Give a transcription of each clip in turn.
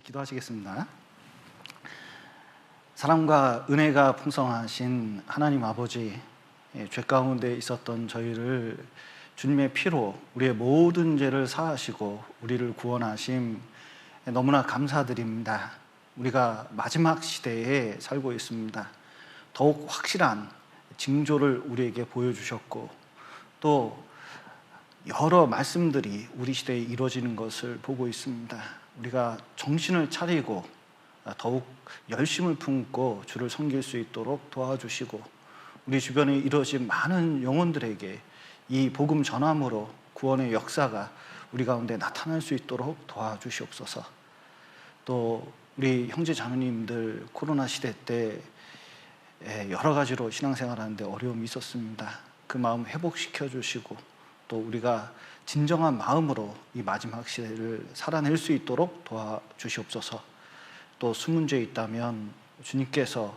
기도하시겠습니다. 사랑과 은혜가 풍성하신 하나님 아버지, 죄 가운데 있었던 저희를 주님의 피로 우리의 모든 죄를 사하시고 우리를 구원하심 너무나 감사드립니다. 우리가 마지막 시대에 살고 있습니다. 더욱 확실한 징조를 우리에게 보여주셨고 또 여러 말씀들이 우리 시대에 이루어지는 것을 보고 있습니다. 우리가 정신을 차리고 더욱 열심을 품고 주를 섬길 수 있도록 도와주시고 우리 주변에 이루어진 많은 영혼들에게 이 복음 전함으로 구원의 역사가 우리 가운데 나타날 수 있도록 도와주시옵소서. 또 우리 형제 자매님들 코로나 시대 때 여러 가지로 신앙생활하는데 어려움이 있었습니다. 그 마음 회복시켜 주시고 또 우리가 진정한 마음으로 이 마지막 시대를 살아낼 수 있도록 도와주시옵소서. 또 숨은 죄 있다면 주님께서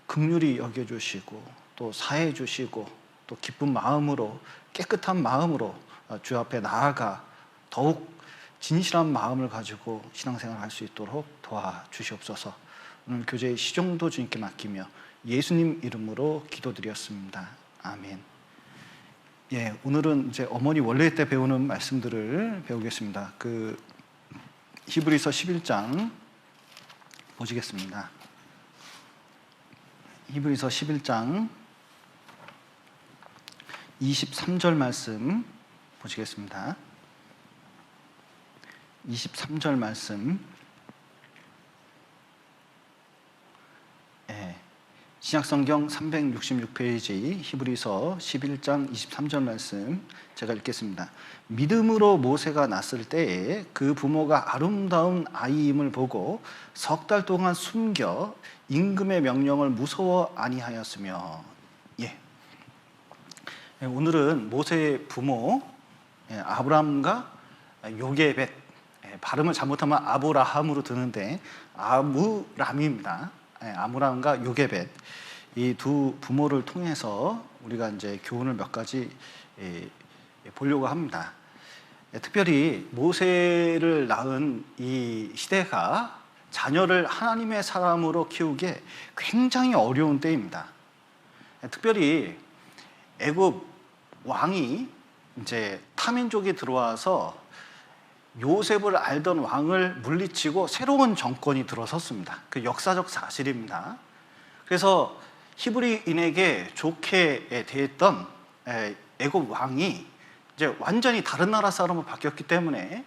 긍휼히 여겨주시고 또 사해 주시고 또 기쁜 마음으로 깨끗한 마음으로 주 앞에 나아가 더욱 진실한 마음을 가지고 신앙생활을 할 수 있도록 도와주시옵소서. 오늘 교제의 시종도 주님께 맡기며 예수님 이름으로 기도드렸습니다. 아멘. 오늘은 이제 어머니 원래 때 배우는 말씀들을 배우겠습니다. 히브리서 11장 보시겠습니다. 히브리서 11장 23절 말씀 보시겠습니다. 23절 말씀. 신약성경 366페이지 히브리서 11장 23절 말씀 제가 읽겠습니다. 믿음으로 모세가 났을 때에 그 부모가 아름다운 아이임을 보고 석 달 동안 숨겨 임금의 명령을 무서워 아니하였으며. 오늘은 모세의 부모 아브람과 요게벳, 발음을 잘못하면 아브라함으로 드는데 아므람입니다. 아므람과 요게벳, 이 두 부모를 통해서 우리가 이제 교훈을 몇 가지 보려고 합니다. 특별히 모세를 낳은 이 시대가 자녀를 하나님의 사람으로 키우기에 굉장히 어려운 때입니다. 특별히 애굽 왕이 이제 타민족이 들어와서 요셉을 알던 왕을 물리치고 새로운 정권이 들어섰습니다. 그 역사적 사실입니다. 그래서 히브리인에게 좋게 대했던 애굽 왕이 이제 완전히 다른 나라 사람으로 바뀌었기 때문에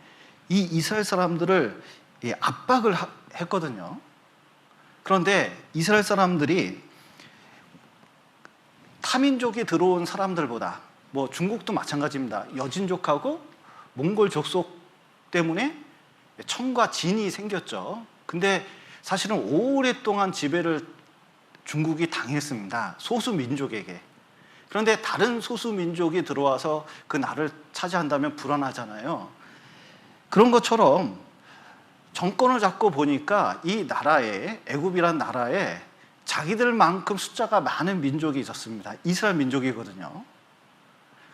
이 이스라엘 사람들을 압박을 했거든요. 그런데 이스라엘 사람들이 타민족이 들어온 사람들보다, 중국도 마찬가지입니다. 여진족하고 몽골 족속 때문에 청과 진이 생겼죠. 근데 사실은 오랫동안 지배를 중국이 당했습니다. 소수 민족에게. 그런데 다른 소수 민족이 들어와서 그 나라를 차지한다면 불안하잖아요. 그런 것처럼 정권을 잡고 보니까 이 나라에, 애굽이란 나라에 자기들만큼 숫자가 많은 민족이 있었습니다. 이스라엘 민족이거든요.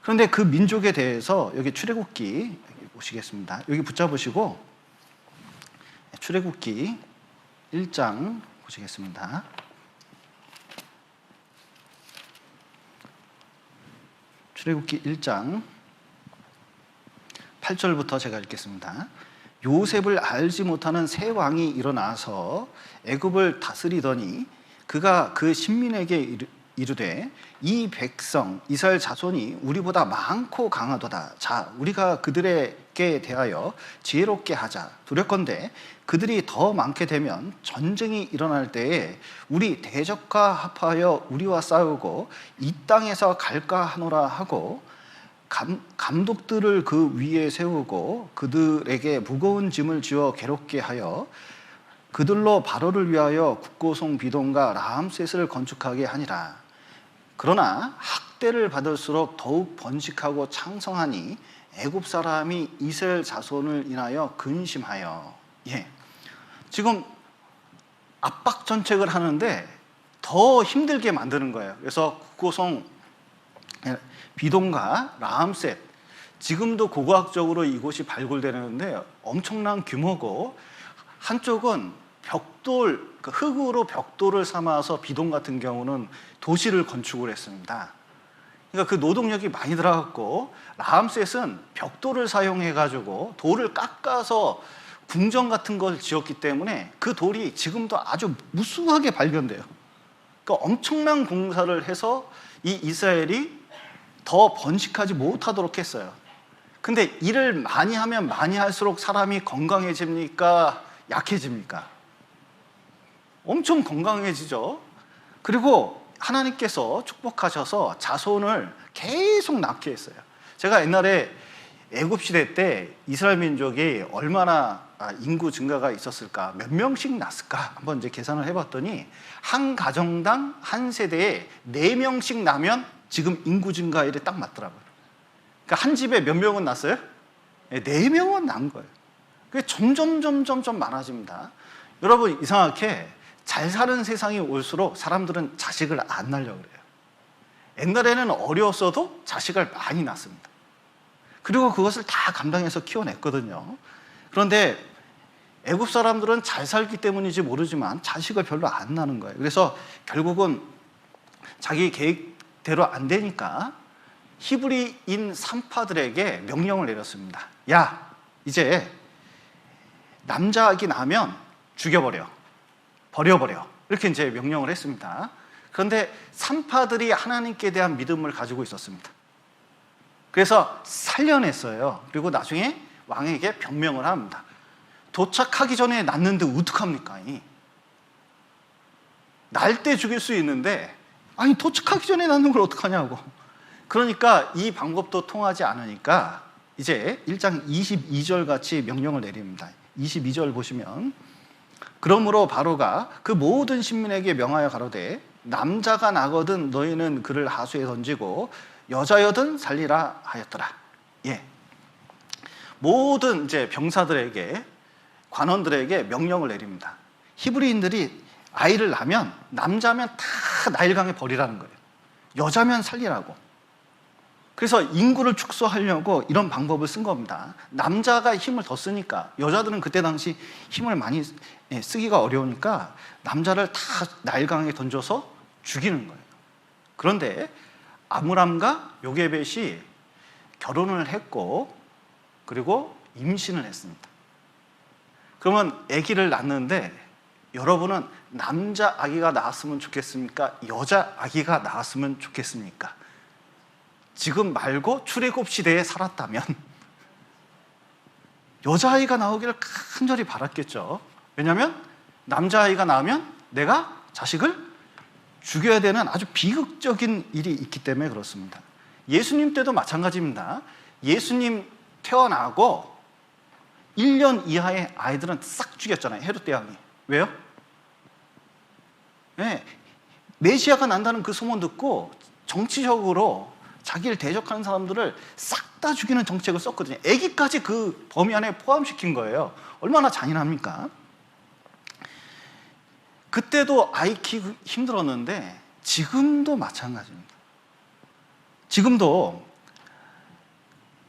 그런데 그 민족에 대해서 여기 출애굽기 보시겠습니다. 여기 붙잡으시고 출애굽기 1장 보시겠습니다. 출애굽기 1장 8절부터 제가 읽겠습니다. 요셉을 알지 못하는 새 왕이 일어나서 애굽을 다스리더니 그가 그 신민에게 이르되 이 백성 이스라엘 자손이 우리보다 많고 강하도다. 자, 우리가 그들에게 대하여 지혜롭게 하자. 두렵건대 그들이 더 많게 되면 전쟁이 일어날 때에 우리 대적과 합하여 우리와 싸우고 이 땅에서 갈까 하노라 하고 감독들을 그 위에 세우고 그들에게 무거운 짐을 지어 괴롭게 하여 그들로 바로를 위하여 국고송 비동과 라암셋을 건축하게 하니라. 그러나 학대를 받을수록 더욱 번식하고 창성하니 애굽 사람이 이스라엘 자손을 인하여 근심하여. 지금 압박 정책을 하는데 더 힘들게 만드는 거예요. 그래서 국고송 비동과 라암셋, 지금도 고고학적으로 이곳이 발굴되는데 엄청난 규모고 한쪽은 벽돌, 그 흙으로 벽돌을 삼아서 비동 같은 경우는 도시를 건축을 했습니다. 그러니까 그 노동력이 많이 들어갔고, 라암셋은 벽돌을 사용해가지고 돌을 깎아서 궁전 같은 걸 지었기 때문에 그 돌이 지금도 아주 무수하게 발견돼요. 그러니까 엄청난 공사를 해서 이 이스라엘이 더 번식하지 못하도록 했어요. 근데 일을 많이 하면 많이 할수록 사람이 건강해집니까? 약해집니까? 엄청 건강해지죠. 그리고 하나님께서 축복하셔서 자손을 계속 낳게 했어요. 제가 옛날에 애굽시대 때 이스라엘 민족이 얼마나 인구 증가가 있었을까, 몇 명씩 낳았을까 한번 이제 계산을 해봤더니 한 가정당 한 세대에 4명씩 나면 지금 인구 증가율에 딱 맞더라고요. 그러니까 한 집에 몇 명은 낳았어요? 4명은 낳은 거예요. 그게 점점 많아집니다. 여러분, 이상하게 잘 사는 세상이 올수록 사람들은 자식을 안 낳으려고 그래요. 옛날에는 어려웠어도 자식을 많이 낳습니다. 그리고 그것을 다 감당해서 키워냈거든요. 그런데 애굽 사람들은 잘 살기 때문인지 모르지만 자식을 별로 안 낳는 거예요. 그래서 결국은 자기 계획대로 안 되니까 히브리인 산파들에게 명령을 내렸습니다. 야, 이제 남자아기 낳으면 죽여버려, 버려버려, 이렇게 이제 명령을 했습니다. 그런데 산파들이 하나님께 대한 믿음을 가지고 있었습니다. 그래서 살려냈어요. 그리고 나중에 왕에게 변명을 합니다. 도착하기 전에 낳는데 어떡합니까? 날 때 죽일 수 있는데 아니 도착하기 전에 낳는 걸 어떡하냐고. 그러니까 이 방법도 통하지 않으니까 이제 1장 22절 같이 명령을 내립니다. 22절 보시면, 그러므로 바로가 그 모든 신민에게 명하여 가로되 남자가 나거든 너희는 그를 하수에 던지고 여자여든 살리라 하였더라. 예. 모든 이제 병사들에게, 관원들에게 명령을 내립니다. 히브리인들이 아이를 낳으면 남자면 다 나일강에 버리라는 거예요. 여자면 살리라고. 그래서 인구를 축소하려고 이런 방법을 쓴 겁니다. 남자가 힘을 더 쓰니까, 여자들은 그때 당시 힘을 많이 쓰기가 어려우니까 남자를 다 나일강에 던져서 죽이는 거예요. 그런데 아므람과 요게벳이 결혼을 했고 그리고 임신을 했습니다. 그러면 아기를 낳는데 여러분은 남자 아기가 낳았으면 좋겠습니까? 여자 아기가 낳았으면 좋겠습니까? 지금 말고 출애굽 시대에 살았다면 여자아이가 나오기를 간절히 바랐겠죠. 왜냐하면 남자아이가 나오면 내가 자식을 죽여야 되는 아주 비극적인 일이 있기 때문에 그렇습니다. 예수님 때도 마찬가지입니다. 예수님 태어나고 1년 이하의 아이들은 싹 죽였잖아요. 헤롯 대왕이. 왜요? 네, 메시아가 난다는 그 소문 듣고 정치적으로 자기를 대적하는 사람들을 싹 다 죽이는 정책을 썼거든요. 아기까지 그 범위 안에 포함시킨 거예요. 얼마나 잔인합니까? 그때도 아이 키우기 힘들었는데 지금도 마찬가지입니다. 지금도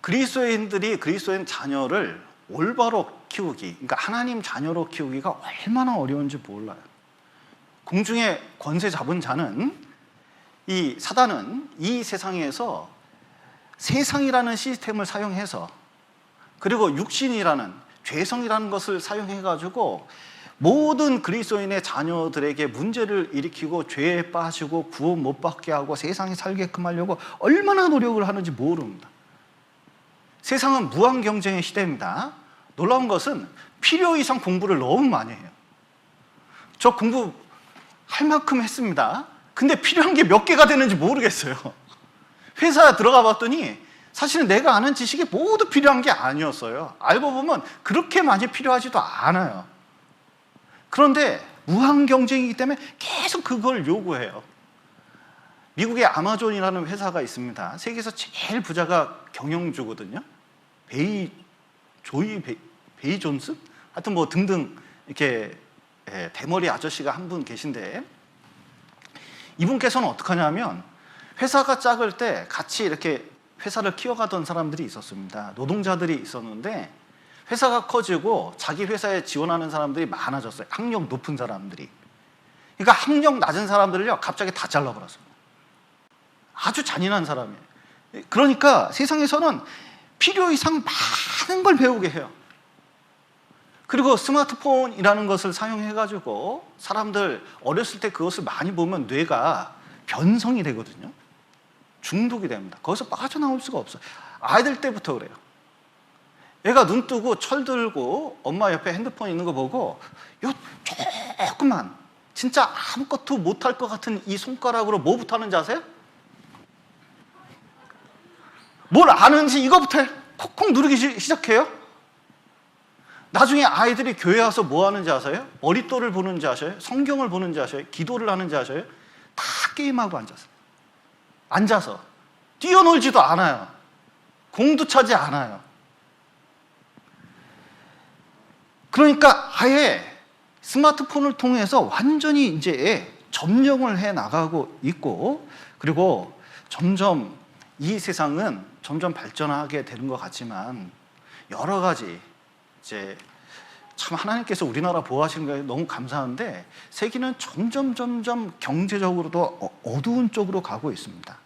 그리스도인들이 그리스도인 자녀를 올바로 키우기, 그러니까 하나님 자녀로 키우기가 얼마나 어려운지 몰라요. 공중에 권세 잡은 자는, 이 사단은 이 세상에서 세상이라는 시스템을 사용해서, 그리고 육신이라는, 죄성이라는 것을 사용해가지고 모든 그리스도인의 자녀들에게 문제를 일으키고 죄에 빠지고 구원 못 받게 하고 세상에 살게끔 하려고 얼마나 노력을 하는지 모릅니다. 세상은 무한 경쟁의 시대입니다. 놀라운 것은 필요 이상 공부를 너무 많이 해요. 저 공부 할 만큼 했습니다. 근데 필요한 게 몇 개가 되는지 모르겠어요. 회사 들어가 봤더니 사실은 내가 아는 지식이 모두 필요한 게 아니었어요. 알고 보면 그렇게 많이 필요하지도 않아요. 그런데 무한 경쟁이기 때문에 계속 그걸 요구해요. 미국의 아마존이라는 회사가 있습니다. 세계에서 제일 부자가 경영주거든요. 베이 존스? 하여튼 뭐 등등 이렇게 대머리 아저씨가 한 분 계신데, 이분께서는 어떻게 하냐면 회사가 작을 때 같이 이렇게 회사를 키워가던 사람들이 있었습니다. 노동자들이 있었는데 회사가 커지고 자기 회사에 지원하는 사람들이 많아졌어요. 학력 높은 사람들이. 그러니까 학력 낮은 사람들을요, 갑자기 다 잘라버렸어요. 아주 잔인한 사람이에요. 그러니까 세상에서는 필요 이상 많은 걸 배우게 해요. 그리고 스마트폰이라는 것을 사용해가지고 사람들 어렸을 때 그것을 많이 보면 뇌가 변성이 되거든요. 중독이 됩니다. 거기서 빠져나올 수가 없어요. 아이들 때부터 그래요. 애가 눈 뜨고 철들고 엄마 옆에 핸드폰 있는 거 보고 요 조그만 진짜 아무것도 못할 것 같은 이 손가락으로 뭐부터 하는지 아세요? 뭘 아는지 이거부터 콕콕 누르기 시작해요. 나중에 아이들이 교회 와서 뭐 하는지 아세요? 머릿돌을 보는지 아세요? 성경을 보는지 아세요? 기도를 하는지 아세요? 다 게임하고 앉아서 뛰어놀지도 않아요. 공도 차지 않아요. 그러니까 아예 스마트폰을 통해서 완전히 이제 점령을 해 나가고 있고, 그리고 점점 이 세상은 점점 발전하게 되는 것 같지만 여러 가지 이제 참 하나님께서 우리나라 보호하시는 거에 너무 감사한데 세계는 점점 경제적으로도 어두운 쪽으로 가고 있습니다.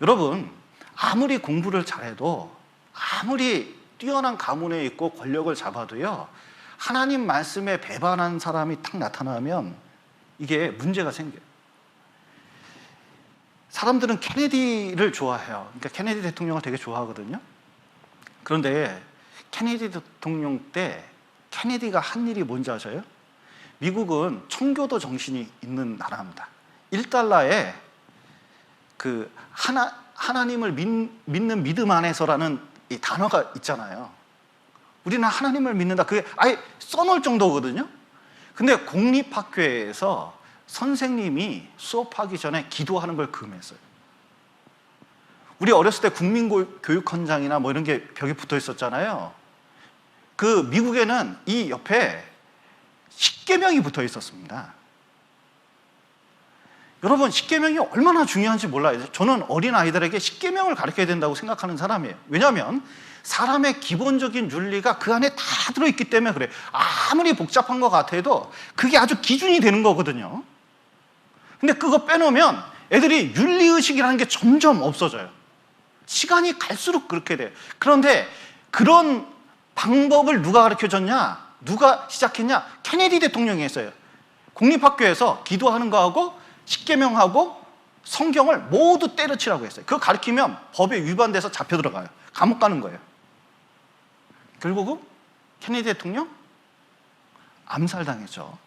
여러분, 아무리 공부를 잘해도 아무리 뛰어난 가문에 있고 권력을 잡아도요, 하나님 말씀에 배반한 사람이 탁 나타나면 이게 문제가 생겨요. 사람들은 케네디를 좋아해요. 그러니까 케네디 대통령을 되게 좋아하거든요. 그런데 케네디 대통령 때 케네디가 한 일이 뭔지 아세요? 미국은 청교도 정신이 있는 나라입니다. 1달러에 그 하나님을 믿는 믿음 안에서라는 이 단어가 있잖아요. 우리는 하나님을 믿는다. 그게 아예 써놓을 정도거든요. 근데 공립학교에서 선생님이 수업하기 전에 기도하는 걸 금했어요. 우리 어렸을 때 국민교육헌장이나 뭐 이런 게 벽에 붙어 있었잖아요. 그 미국에는 이 옆에 십계명이 붙어 있었습니다. 여러분, 십계명이 얼마나 중요한지 몰라요. 저는 어린 아이들에게 십계명을 가르쳐야 된다고 생각하는 사람이에요. 왜냐하면 사람의 기본적인 윤리가 그 안에 다 들어있기 때문에 그래요. 아무리 복잡한 것 같아도 그게 아주 기준이 되는 거거든요. 근데 그거 빼놓으면 애들이 윤리의식이라는 게 점점 없어져요. 시간이 갈수록 그렇게 돼요. 그런데 그런 방법을 누가 가르쳐줬냐? 누가 시작했냐? 케네디 대통령이 했어요. 공립학교에서 기도하는 거하고 십계명하고 성경을 모두 때려치라고 했어요. 그거 가르치면 법에 위반돼서 잡혀 들어가요. 감옥 가는 거예요. 결국은 케네디 대통령 암살당했죠.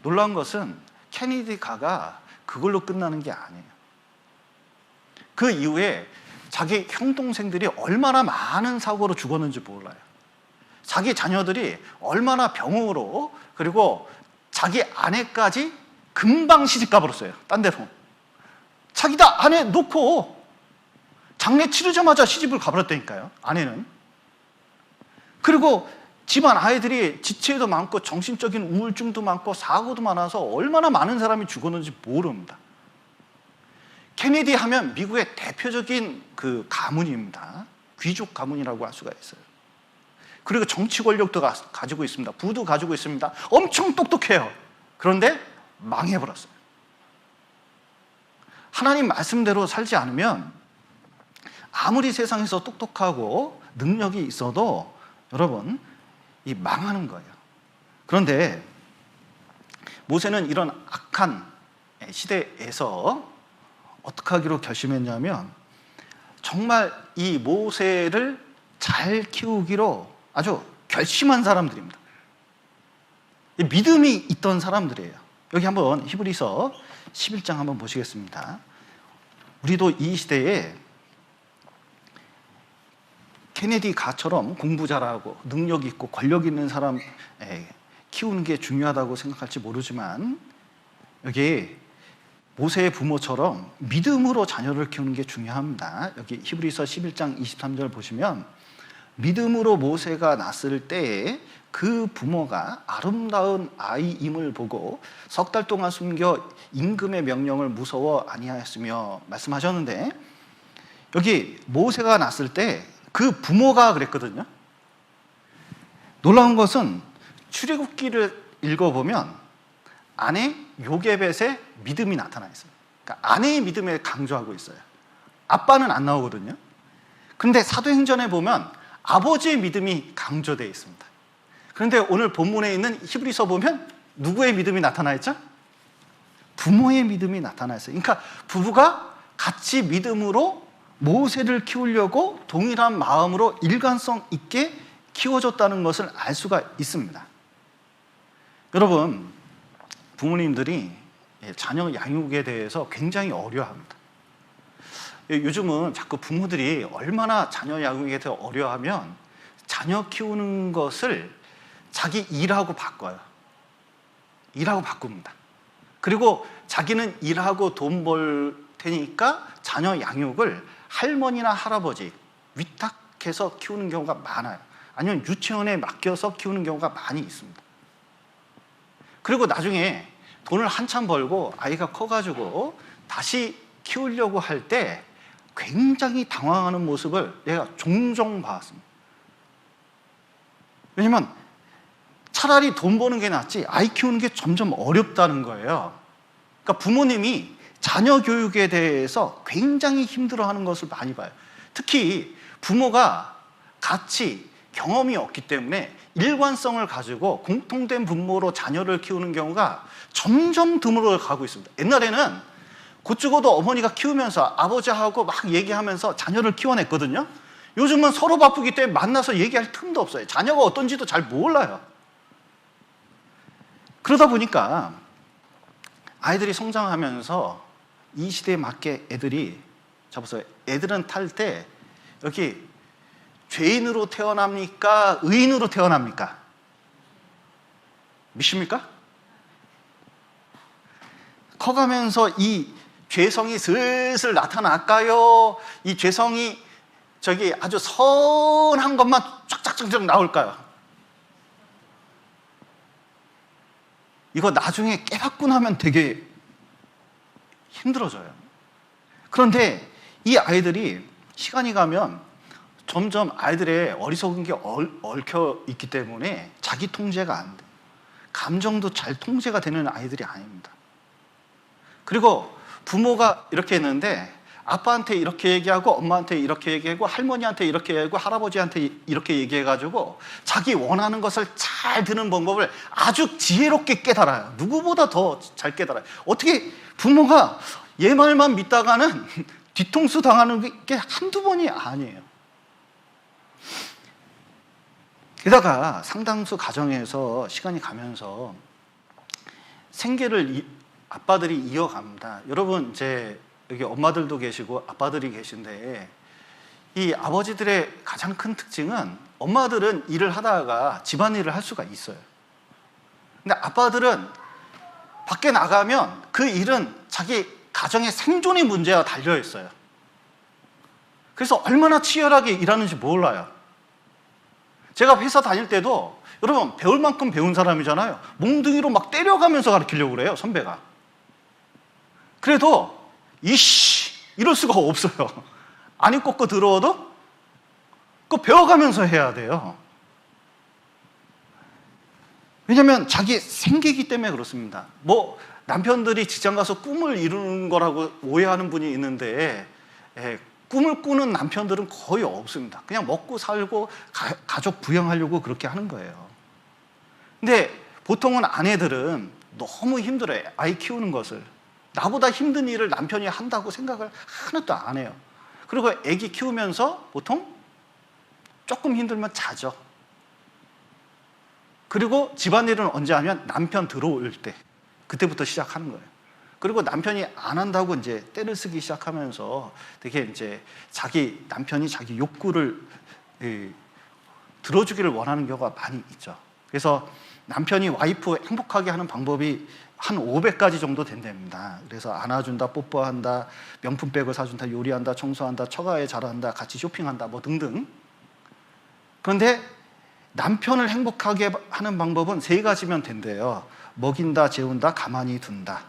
놀라운 것은 케네디 가가 그걸로 끝나는 게 아니에요. 그 이후에 자기 형 동생들이 얼마나 많은 사고로 죽었는지 몰라요. 자기 자녀들이 얼마나 병으로, 그리고 자기 아내까지 금방 시집 가버렸어요. 딴 데로. 자기다 아내 놓고 장례 치르자마자 시집을 가버렸다니까요. 아내는. 그리고 집안 아이들이 지체도 많고 정신적인 우울증도 많고 사고도 많아서 얼마나 많은 사람이 죽었는지 모릅니다. 케네디 하면 미국의 대표적인 그 가문입니다. 귀족 가문이라고 할 수가 있어요. 그리고 정치 권력도 가지고 있습니다. 부도 가지고 있습니다. 엄청 똑똑해요. 그런데 망해버렸어요. 하나님 말씀대로 살지 않으면 아무리 세상에서 똑똑하고 능력이 있어도 여러분, 이 망하는 거예요. 그런데 모세는 이런 악한 시대에서 어떻게 하기로 결심했냐면 정말 이 모세를 잘 키우기로 아주 결심한 사람들입니다. 믿음이 있던 사람들이에요. 여기 한번 히브리서 11장 한번 보시겠습니다. 우리도 이 시대에 케네디 가처럼 공부 잘하고 능력 있고 권력 있는 사람 키우는 게 중요하다고 생각할지 모르지만 여기 모세의 부모처럼 믿음으로 자녀를 키우는 게 중요합니다. 여기 히브리서 11장 23절 보시면 믿음으로 모세가 낳았을 때에 그 부모가 아름다운 아이임을 보고 석 달 동안 숨겨 임금의 명령을 무서워 아니하였으며 말씀하셨는데, 여기 모세가 낳았을 때 그 부모가 그랬거든요. 놀라운 것은 출애굽기를 읽어보면 아내 요게벳의 믿음이 나타나 있어요. 그러니까 아내의 믿음에 강조하고 있어요. 아빠는 안 나오거든요. 그런데 사도행전에 보면 아버지의 믿음이 강조되어 있습니다. 그런데 오늘 본문에 있는 히브리서 보면 누구의 믿음이 나타나 있죠? 부모의 믿음이 나타나 있어요. 그러니까 부부가 같이 믿음으로 모세를 키우려고 동일한 마음으로 일관성 있게 키워줬다는 것을 알 수가 있습니다. 여러분, 부모님들이 자녀 양육에 대해서 굉장히 어려워합니다. 요즘은 자꾸 부모들이 얼마나 자녀 양육에 대해서 어려워하면 자녀 키우는 것을 자기 일하고 바꿔요. 일하고 바꿉니다. 그리고 자기는 일하고 돈 벌 테니까 자녀 양육을 할머니나 할아버지 위탁해서 키우는 경우가 많아요. 아니면 유치원에 맡겨서 키우는 경우가 많이 있습니다. 그리고 나중에 돈을 한참 벌고 아이가 커가지고 다시 키우려고 할 때 굉장히 당황하는 모습을 내가 종종 봤습니다. 왜냐면 차라리 돈 버는 게 낫지 아이 키우는 게 점점 어렵다는 거예요. 그러니까 부모님이 자녀 교육에 대해서 굉장히 힘들어하는 것을 많이 봐요. 특히 부모가 같이 경험이 없기 때문에 일관성을 가지고 공통된 분모로 자녀를 키우는 경우가 점점 드물어 가고 있습니다. 옛날에는 곧 죽어도 어머니가 키우면서 아버지하고 막 얘기하면서 자녀를 키워냈거든요. 요즘은 서로 바쁘기 때문에 만나서 얘기할 틈도 없어요. 자녀가 어떤지도 잘 몰라요. 그러다 보니까 아이들이 성장하면서 이 시대에 맞게 애들이 잡았어요. 애들은 탈 때 여기 죄인으로 태어납니까? 의인으로 태어납니까? 믿습니까? 커가면서 이 죄성이 슬슬 나타날까요? 이 죄성이 저기 아주 선한 것만 쫙쫙쫙쫙 나올까요? 이거 나중에 깨닫고 나면 되게 힘들어져요. 그런데 이 아이들이 시간이 가면 점점 아이들의 어리석은 게 얽혀 있기 때문에 자기 통제가 안 돼요. 감정도 잘 통제가 되는 아이들이 아닙니다. 그리고 부모가 이렇게 했는데 아빠한테 이렇게 얘기하고 엄마한테 이렇게 얘기하고 할머니한테 이렇게 얘기하고 할아버지한테 이렇게 얘기해가지고 자기 원하는 것을 잘 드는 방법을 아주 지혜롭게 깨달아요. 누구보다 더 잘 깨달아요. 어떻게 부모가 얘 말만 믿다가는 뒤통수 당하는 게 한두 번이 아니에요. 게다가 상당수 가정에서 시간이 가면서 생계를 아빠들이 이어갑니다. 여러분, 이제 여기 엄마들도 계시고 아빠들이 계신데 이 아버지들의 가장 큰 특징은 엄마들은 일을 하다가 집안일을 할 수가 있어요. 근데 아빠들은 밖에 나가면 그 일은 자기 가정의 생존의 문제와 달려 있어요. 그래서 얼마나 치열하게 일하는지 몰라요. 제가 회사 다닐 때도 여러분 배울 만큼 배운 사람이잖아요. 몽둥이로 막 때려가면서 가르치려고 그래요, 선배가. 그래도 이씨 이럴 수가 없어요. 아니 꺾고 들어와도 그거 배워가면서 해야 돼요. 왜냐하면 자기 생계이기 때문에 그렇습니다. 뭐 남편들이 직장 가서 꿈을 이루는 거라고 오해하는 분이 있는데 꿈을 꾸는 남편들은 거의 없습니다. 그냥 먹고 살고 가족 부양하려고 그렇게 하는 거예요. 근데 보통은 아내들은 너무 힘들어요. 아이 키우는 것을. 나보다 힘든 일을 남편이 한다고 생각을 하나도 안 해요. 그리고 아기 키우면서 보통 조금 힘들면 자죠. 그리고 집안일은 언제 하면 남편 들어올 때 그때부터 시작하는 거예요. 그리고 남편이 안 한다고 이제 떼를 쓰기 시작하면서 되게 이제 남편이 자기 욕구를 들어주기를 원하는 경우가 많이 있죠. 그래서 남편이 와이프 행복하게 하는 방법이 한 500가지 정도 된답니다. 그래서 안아준다, 뽀뽀한다, 명품백을 사준다, 요리한다, 청소한다, 처가에 잘한다, 같이 쇼핑한다, 뭐 등등. 그런데 남편을 행복하게 하는 방법은 3가지면 된대요. 먹인다, 재운다, 가만히 둔다.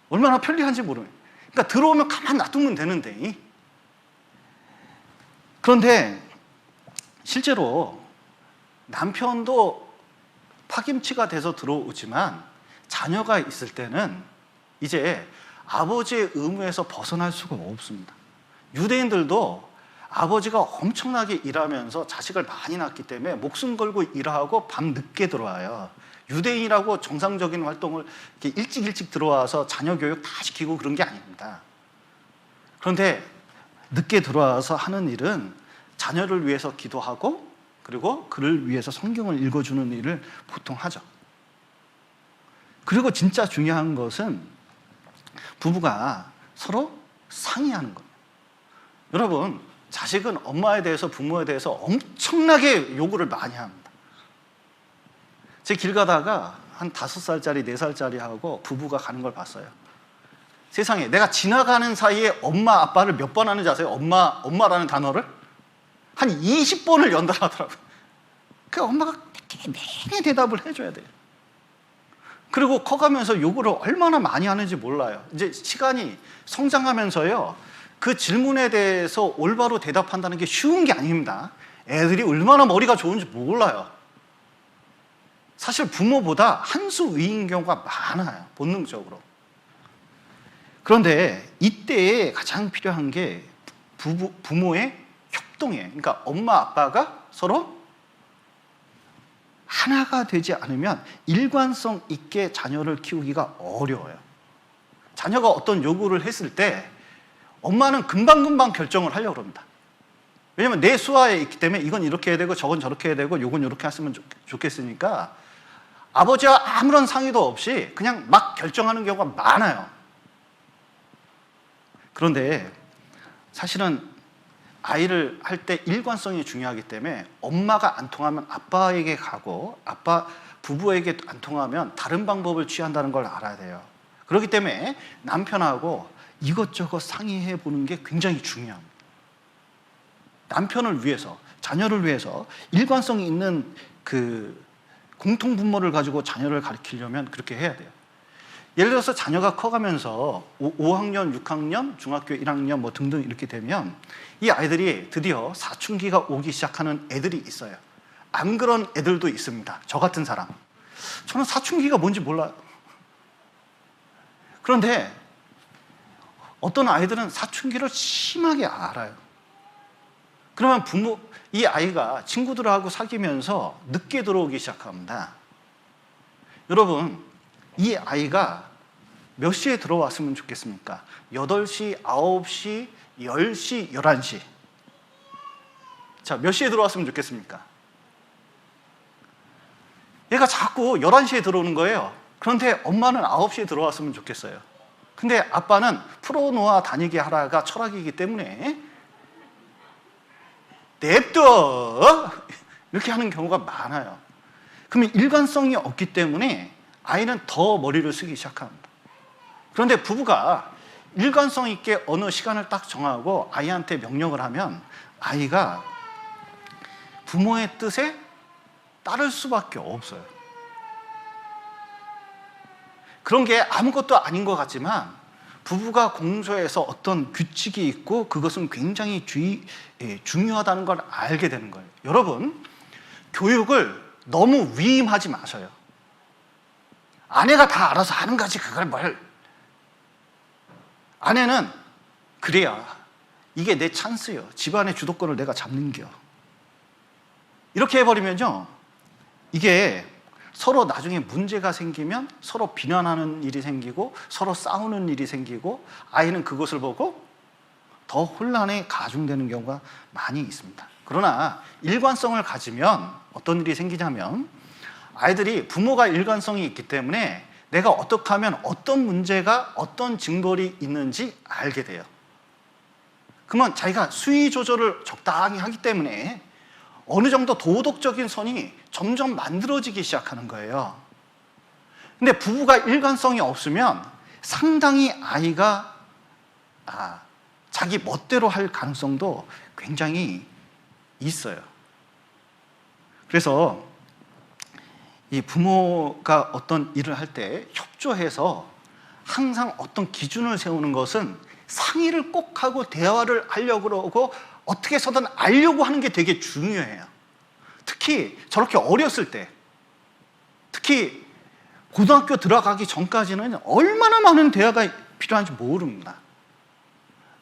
얼마나 편리한지 모르겠어요. 그러니까 들어오면 가만 놔두면 되는데. 그런데 실제로 남편도 파김치가 돼서 들어오지만 자녀가 있을 때는 이제 아버지의 의무에서 벗어날 수가 없습니다. 유대인들도 아버지가 엄청나게 일하면서 자식을 많이 낳기 때문에 목숨 걸고 일하고 밤 늦게 들어와요. 유대인이라고 정상적인 활동을 이렇게 일찍 들어와서 자녀 교육 다 시키고 그런 게 아닙니다. 그런데 늦게 들어와서 하는 일은 자녀를 위해서 기도하고 그리고 그를 위해서 성경을 읽어주는 일을 보통 하죠. 그리고 진짜 중요한 것은 부부가 서로 상의하는 거예요. 여러분, 자식은 엄마에 대해서 부모에 대해서 엄청나게 요구를 많이 합니다. 제 길 가다가 한 5살짜리, 4살짜리 하고 부부가 가는 걸 봤어요. 세상에, 내가 지나가는 사이에 엄마, 아빠를 몇 번 하는지 아세요? 엄마라는 단어를? 한 20번을 연달아 하더라고요. 그 엄마가 매일 대답을 해줘야 돼요. 그리고 커가면서 요구를 얼마나 많이 하는지 몰라요. 이제 시간이 성장하면서요, 그 질문에 대해서 올바로 대답한다는 게 쉬운 게 아닙니다. 애들이 얼마나 머리가 좋은지 몰라요. 사실 부모보다 한 수 위인 경우가 많아요, 본능적으로. 그런데 이때에 가장 필요한 게 부모의 협동이에요. 그러니까 엄마, 아빠가 서로 하나가 되지 않으면 일관성 있게 자녀를 키우기가 어려워요. 자녀가 어떤 요구를 했을 때 엄마는 금방금방 결정을 하려고 합니다. 왜냐면 내 수하에 있기 때문에 이건 이렇게 해야 되고 저건 저렇게 해야 되고 요건 이렇게 했으면 좋겠으니까 아버지와 아무런 상의도 없이 그냥 막 결정하는 경우가 많아요. 그런데 사실은 아이를 할 때 일관성이 중요하기 때문에 엄마가 안 통하면 아빠에게 가고 부부에게 안 통하면 다른 방법을 취한다는 걸 알아야 돼요. 그렇기 때문에 남편하고 이것저것 상의해 보는 게 굉장히 중요합니다. 남편을 위해서, 자녀를 위해서 일관성이 있는 그 공통 분모를 가지고 자녀를 가르치려면 그렇게 해야 돼요. 예를 들어서 자녀가 커가면서 5학년, 6학년, 중학교 1학년 뭐 등등 이렇게 되면 이 아이들이 드디어 사춘기가 오기 시작하는 애들이 있어요. 안 그런 애들도 있습니다. 저 같은 사람. 저는 사춘기가 뭔지 몰라요. 그런데 어떤 아이들은 사춘기를 심하게 알아요. 그러면 이 아이가 친구들하고 사귀면서 늦게 들어오기 시작합니다. 여러분, 이 아이가 몇 시에 들어왔으면 좋겠습니까? 8시, 9시, 10시, 11시. 자, 몇 시에 들어왔으면 좋겠습니까? 얘가 자꾸 11시에 들어오는 거예요. 그런데 엄마는 9시에 들어왔으면 좋겠어요. 근데 아빠는 프로노아 다니게 하라가 철학이기 때문에 냅둬! 이렇게 하는 경우가 많아요. 그러면 일관성이 없기 때문에 아이는 더 머리를 쓰기 시작합니다. 그런데 부부가 일관성 있게 어느 시간을 딱 정하고 아이한테 명령을 하면 아이가 부모의 뜻에 따를 수밖에 없어요. 그런 게 아무것도 아닌 것 같지만 부부가 공소해서 어떤 규칙이 있고 그것은 굉장히 중요하다는 걸 알게 되는 거예요. 여러분, 교육을 너무 위임하지 마셔요. 아내가 다 알아서 하는 거지 그걸 뭘. 아내는 그래야 이게 내 찬스요. 집안의 주도권을 내가 잡는겨. 이렇게 해버리면요, 이게 서로 나중에 문제가 생기면 서로 비난하는 일이 생기고 서로 싸우는 일이 생기고 아이는 그것을 보고 더 혼란에 가중되는 경우가 많이 있습니다. 그러나 일관성을 가지면 어떤 일이 생기냐면 아이들이 부모가 일관성이 있기 때문에 내가 어떻게 하면 어떤 문제가 어떤 징벌이 있는지 알게 돼요. 그러면 자기가 수위 조절을 적당히 하기 때문에 어느 정도 도덕적인 선이 점점 만들어지기 시작하는 거예요. 근데 부부가 일관성이 없으면 상당히 아이가 자기 멋대로 할 가능성도 굉장히 있어요. 그래서 이 부모가 어떤 일을 할 때 협조해서 항상 어떤 기준을 세우는 것은 상의를 꼭 하고 대화를 하려고 그러고 어떻게 해서든 알려고 하는 게 되게 중요해요. 특히 저렇게 어렸을 때, 특히 고등학교 들어가기 전까지는 얼마나 많은 대화가 필요한지 모릅니다.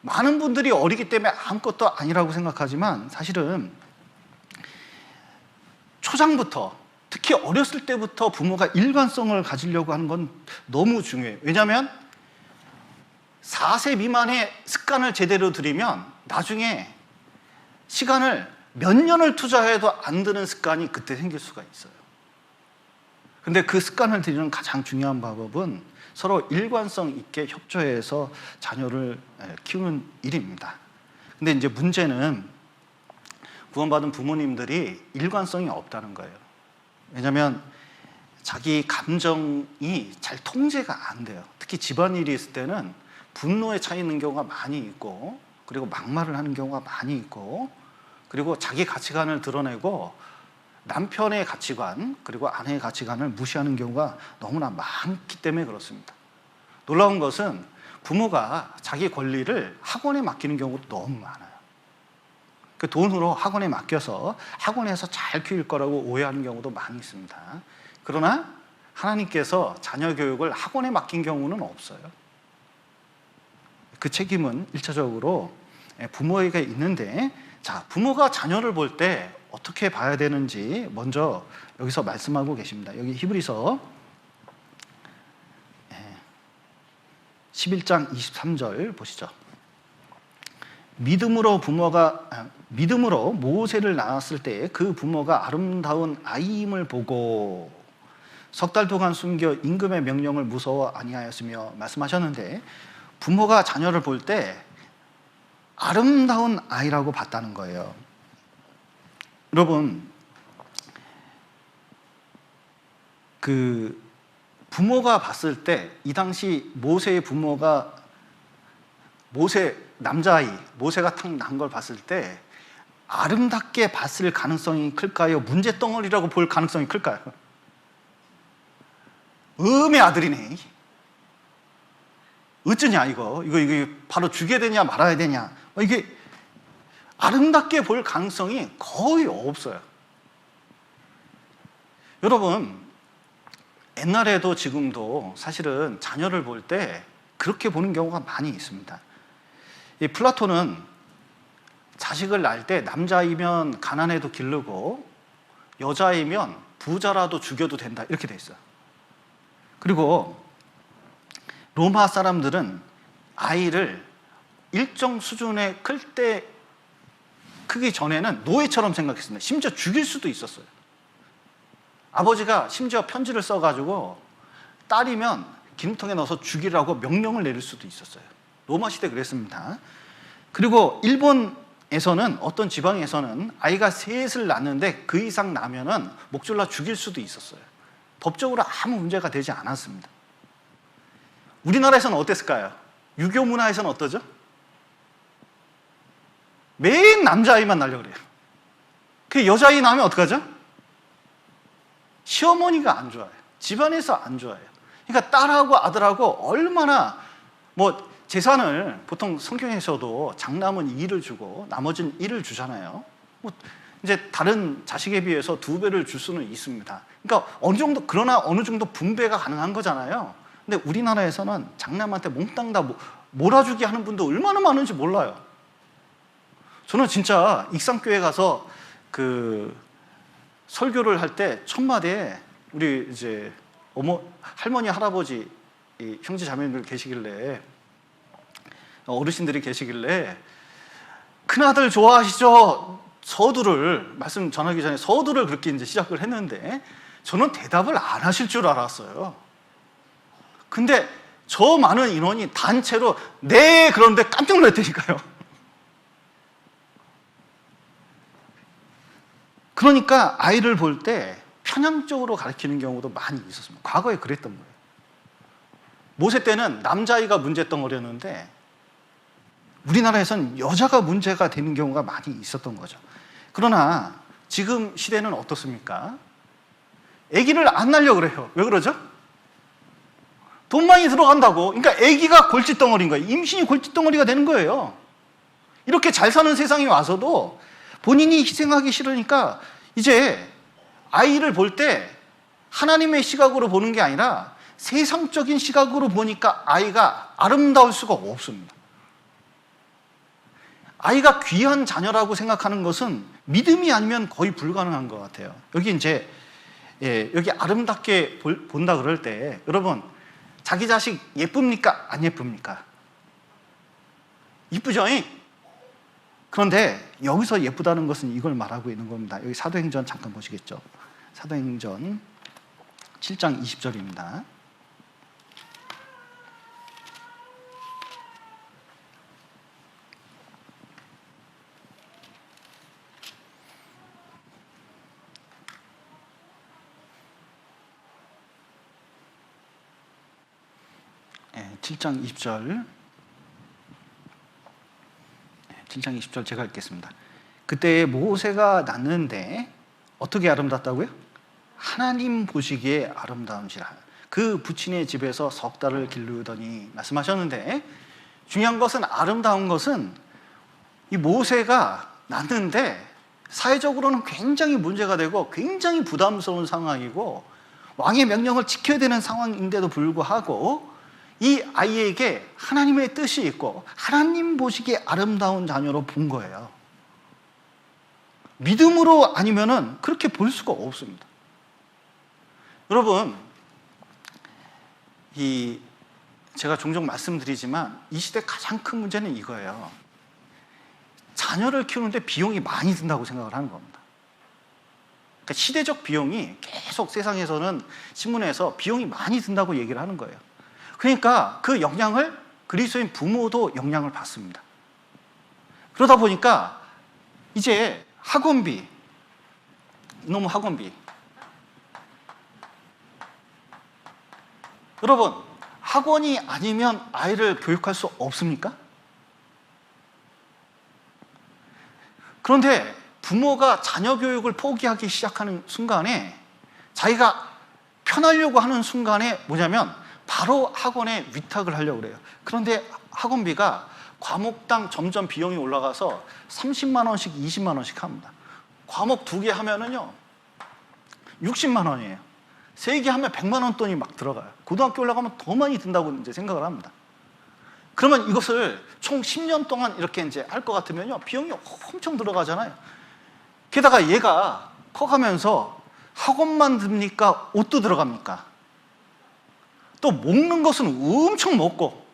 많은 분들이 어리기 때문에 아무것도 아니라고 생각하지만 사실은 초장부터, 특히 어렸을 때부터 부모가 일관성을 가지려고 하는 건 너무 중요해요. 왜냐하면 4세 미만의 습관을 제대로 들이면 나중에 시간을 몇 년을 투자해도 안 드는 습관이 그때 생길 수가 있어요. 근데 그 습관을 들이는 가장 중요한 방법은 서로 일관성 있게 협조해서 자녀를 키우는 일입니다. 근데 이제 문제는 구원받은 부모님들이 일관성이 없다는 거예요. 왜냐하면 자기 감정이 잘 통제가 안 돼요. 특히 집안일이 있을 때는 분노에 차 있는 경우가 많이 있고, 그리고 막말을 하는 경우가 많이 있고, 그리고 자기 가치관을 드러내고 남편의 가치관 그리고 아내의 가치관을 무시하는 경우가 너무나 많기 때문에 그렇습니다. 놀라운 것은 부모가 자기 권리를 학원에 맡기는 경우도 너무 많아요. 그 돈으로 학원에 맡겨서 학원에서 잘 키울 거라고 오해하는 경우도 많이 있습니다. 그러나 하나님께서 자녀 교육을 학원에 맡긴 경우는 없어요. 그 책임은 1차적으로 부모에게 있는데, 자, 부모가 자녀를 볼 때 어떻게 봐야 되는지 먼저 여기서 말씀하고 계십니다. 여기 히브리서 11장 23절 보시죠. 믿음으로 모세를 낳았을 때 그 부모가 아름다운 아이임을 보고 석 달 동안 숨겨 임금의 명령을 무서워 아니하였으며 말씀하셨는데, 부모가 자녀를 볼 때 아름다운 아이라고 봤다는 거예요. 여러분, 그 부모가 봤을 때 이 당시 모세의 부모가 남자아이 모세가 탁 난 걸 봤을 때 아름답게 봤을 가능성이 클까요? 문제덩어리라고 볼 가능성이 클까요? 음의 아들이네. 어쩌냐 이거 바로 죽여야 되냐 말아야 되냐, 이게 아름답게 볼 가능성이 거의 없어요. 여러분, 옛날에도 지금도 사실은 자녀를 볼 때 그렇게 보는 경우가 많이 있습니다. 이 플라톤은 자식을 낳을 때 남자이면 가난해도 기르고 여자이면 부자라도 죽여도 된다, 이렇게 돼 있어요. 그리고 로마 사람들은 아이를 일정 수준에 크기 전에는 노예처럼 생각했습니다. 심지어 죽일 수도 있었어요. 아버지가 심지어 편지를 써가지고 딸이면 기름통에 넣어서 죽이라고 명령을 내릴 수도 있었어요. 로마 시대 그랬습니다. 그리고 일본에서는, 어떤 지방에서는 아이가 셋을 낳는데 그 이상 나면은 목 졸라 죽일 수도 있었어요. 법적으로 아무 문제가 되지 않았습니다. 우리나라에서는 어땠을까요? 유교 문화에서는 어떠죠? 매일 남자아이만 낳으려고 그래요. 그 여자아이 낳으면 어떡하죠? 시어머니가 안 좋아해요. 집안에서 안 좋아해요. 그러니까 딸하고 아들하고 얼마나 재산을, 보통 성경에서도 장남은 2를 주고 나머지는 1을 주잖아요. 이제 다른 자식에 비해서 2배를 줄 수는 있습니다. 그러니까 그러나 어느 정도 분배가 가능한 거잖아요. 근데 우리나라에서는 장남한테 몽땅 다 몰아주기 하는 분도 얼마나 많은지 몰라요. 저는 진짜 익산교회 가서 그 설교를 할 때 첫마디에 우리 이제 할머니, 할아버지, 형제 자매들 계시길래, 어르신들이 계시길래, 큰아들 좋아하시죠? 서두를 말씀 전하기 전에 서두를 그렇게 이제 시작을 했는데 저는 대답을 안 하실 줄 알았어요. 근데 저 많은 인원이 단체로 네, 그런데 깜짝 놀랐다니까요. 그러니까 아이를 볼 때 편향적으로 가르치는 경우도 많이 있었습니다. 과거에 그랬던 거예요. 모세 때는 남자아이가 문제덩어리였는데 우리나라에서는 여자가 문제가 되는 경우가 많이 있었던 거죠. 그러나 지금 시대는 어떻습니까? 아기를 안 낳으려고 그래요. 왜 그러죠? 돈 많이 들어간다고. 그러니까 아기가 골칫덩어리인 거예요. 임신이 골칫덩어리가 되는 거예요. 이렇게 잘 사는 세상에 와서도 본인이 희생하기 싫으니까 이제 아이를 볼 때 하나님의 시각으로 보는 게 아니라 세상적인 시각으로 보니까 아이가 아름다울 수가 없습니다. 아이가 귀한 자녀라고 생각하는 것은 믿음이 아니면 거의 불가능한 것 같아요. 여기 이제 여기 아름답게 본다 그럴 때 여러분 자기 자식 예쁩니까? 안 예쁩니까? 이쁘죠? 그런데 여기서 예쁘다는 것은 이걸 말하고 있는 겁니다. 여기 사도행전 잠깐 보시겠죠? 사도행전 7장 20절입니다. 네, 7장 20절. 7장 20절 제가 읽겠습니다. 그때 모세가 낳는데 어떻게 아름답다고요? 하나님 보시기에 아름다운지라. 그 부친의 집에서 석 달을 기르더니 말씀하셨는데, 중요한 것은, 아름다운 것은 이 모세가 낳는데 사회적으로는 굉장히 문제가 되고 굉장히 부담스러운 상황이고 왕의 명령을 지켜야 되는 상황인데도 불구하고 이 아이에게 하나님의 뜻이 있고 하나님 보시기에 아름다운 자녀로 본 거예요. 믿음으로 아니면은 그렇게 볼 수가 없습니다. 여러분, 제가 종종 말씀드리지만 이 시대 가장 큰 문제는 이거예요. 자녀를 키우는데 비용이 많이 든다고 생각을 하는 겁니다. 그러니까 시대적 비용이 계속 세상에서는 신문에서 비용이 많이 든다고 얘기를 하는 거예요. 그러니까 그 영향을 그리스도인 부모도 영향을 받습니다. 그러다 보니까 이제 학원비, 이놈 학원비. 여러분, 학원이 아니면 아이를 교육할 수 없습니까? 그런데 부모가 자녀 교육을 포기하기 시작하는 순간에, 자기가 편하려고 하는 순간에 뭐냐면 바로 학원에 위탁을 하려고 그래요. 그런데 학원비가 과목당 점점 비용이 올라가서 30만 원씩 20만 원씩 합니다. 과목 2개 하면은요 60만 원이에요. 3개 하면 100만 원 돈이 막 들어가요. 고등학교 올라가면 더 많이 든다고 이제 생각을 합니다. 그러면 이것을 총 10년 동안 이렇게 이제 할 것 같으면요 비용이 엄청 들어가잖아요. 게다가 얘가 커가면서 학원만 듭니까? 옷도 들어갑니까? 또 먹는 것은 엄청 먹고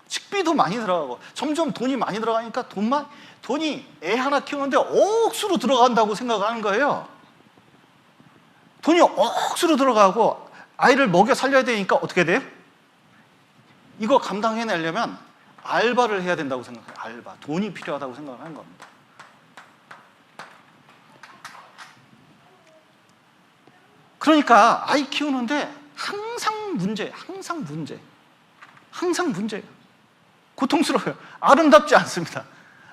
식비도 많이 들어가고 점점 돈이 많이 들어가니까 돈이 애 하나 키우는데 억수로 들어간다고 생각하는 거예요. 돈이 억수로 들어가고 아이를 먹여 살려야 되니까 어떻게 돼요? 이거 감당해내려면 알바를 해야 된다고 생각해요. 알바. 돈이 필요하다고 생각을 하는 겁니다. 그러니까 아이 키우는데 항상 문제예요. 고통스러워요. 아름답지 않습니다.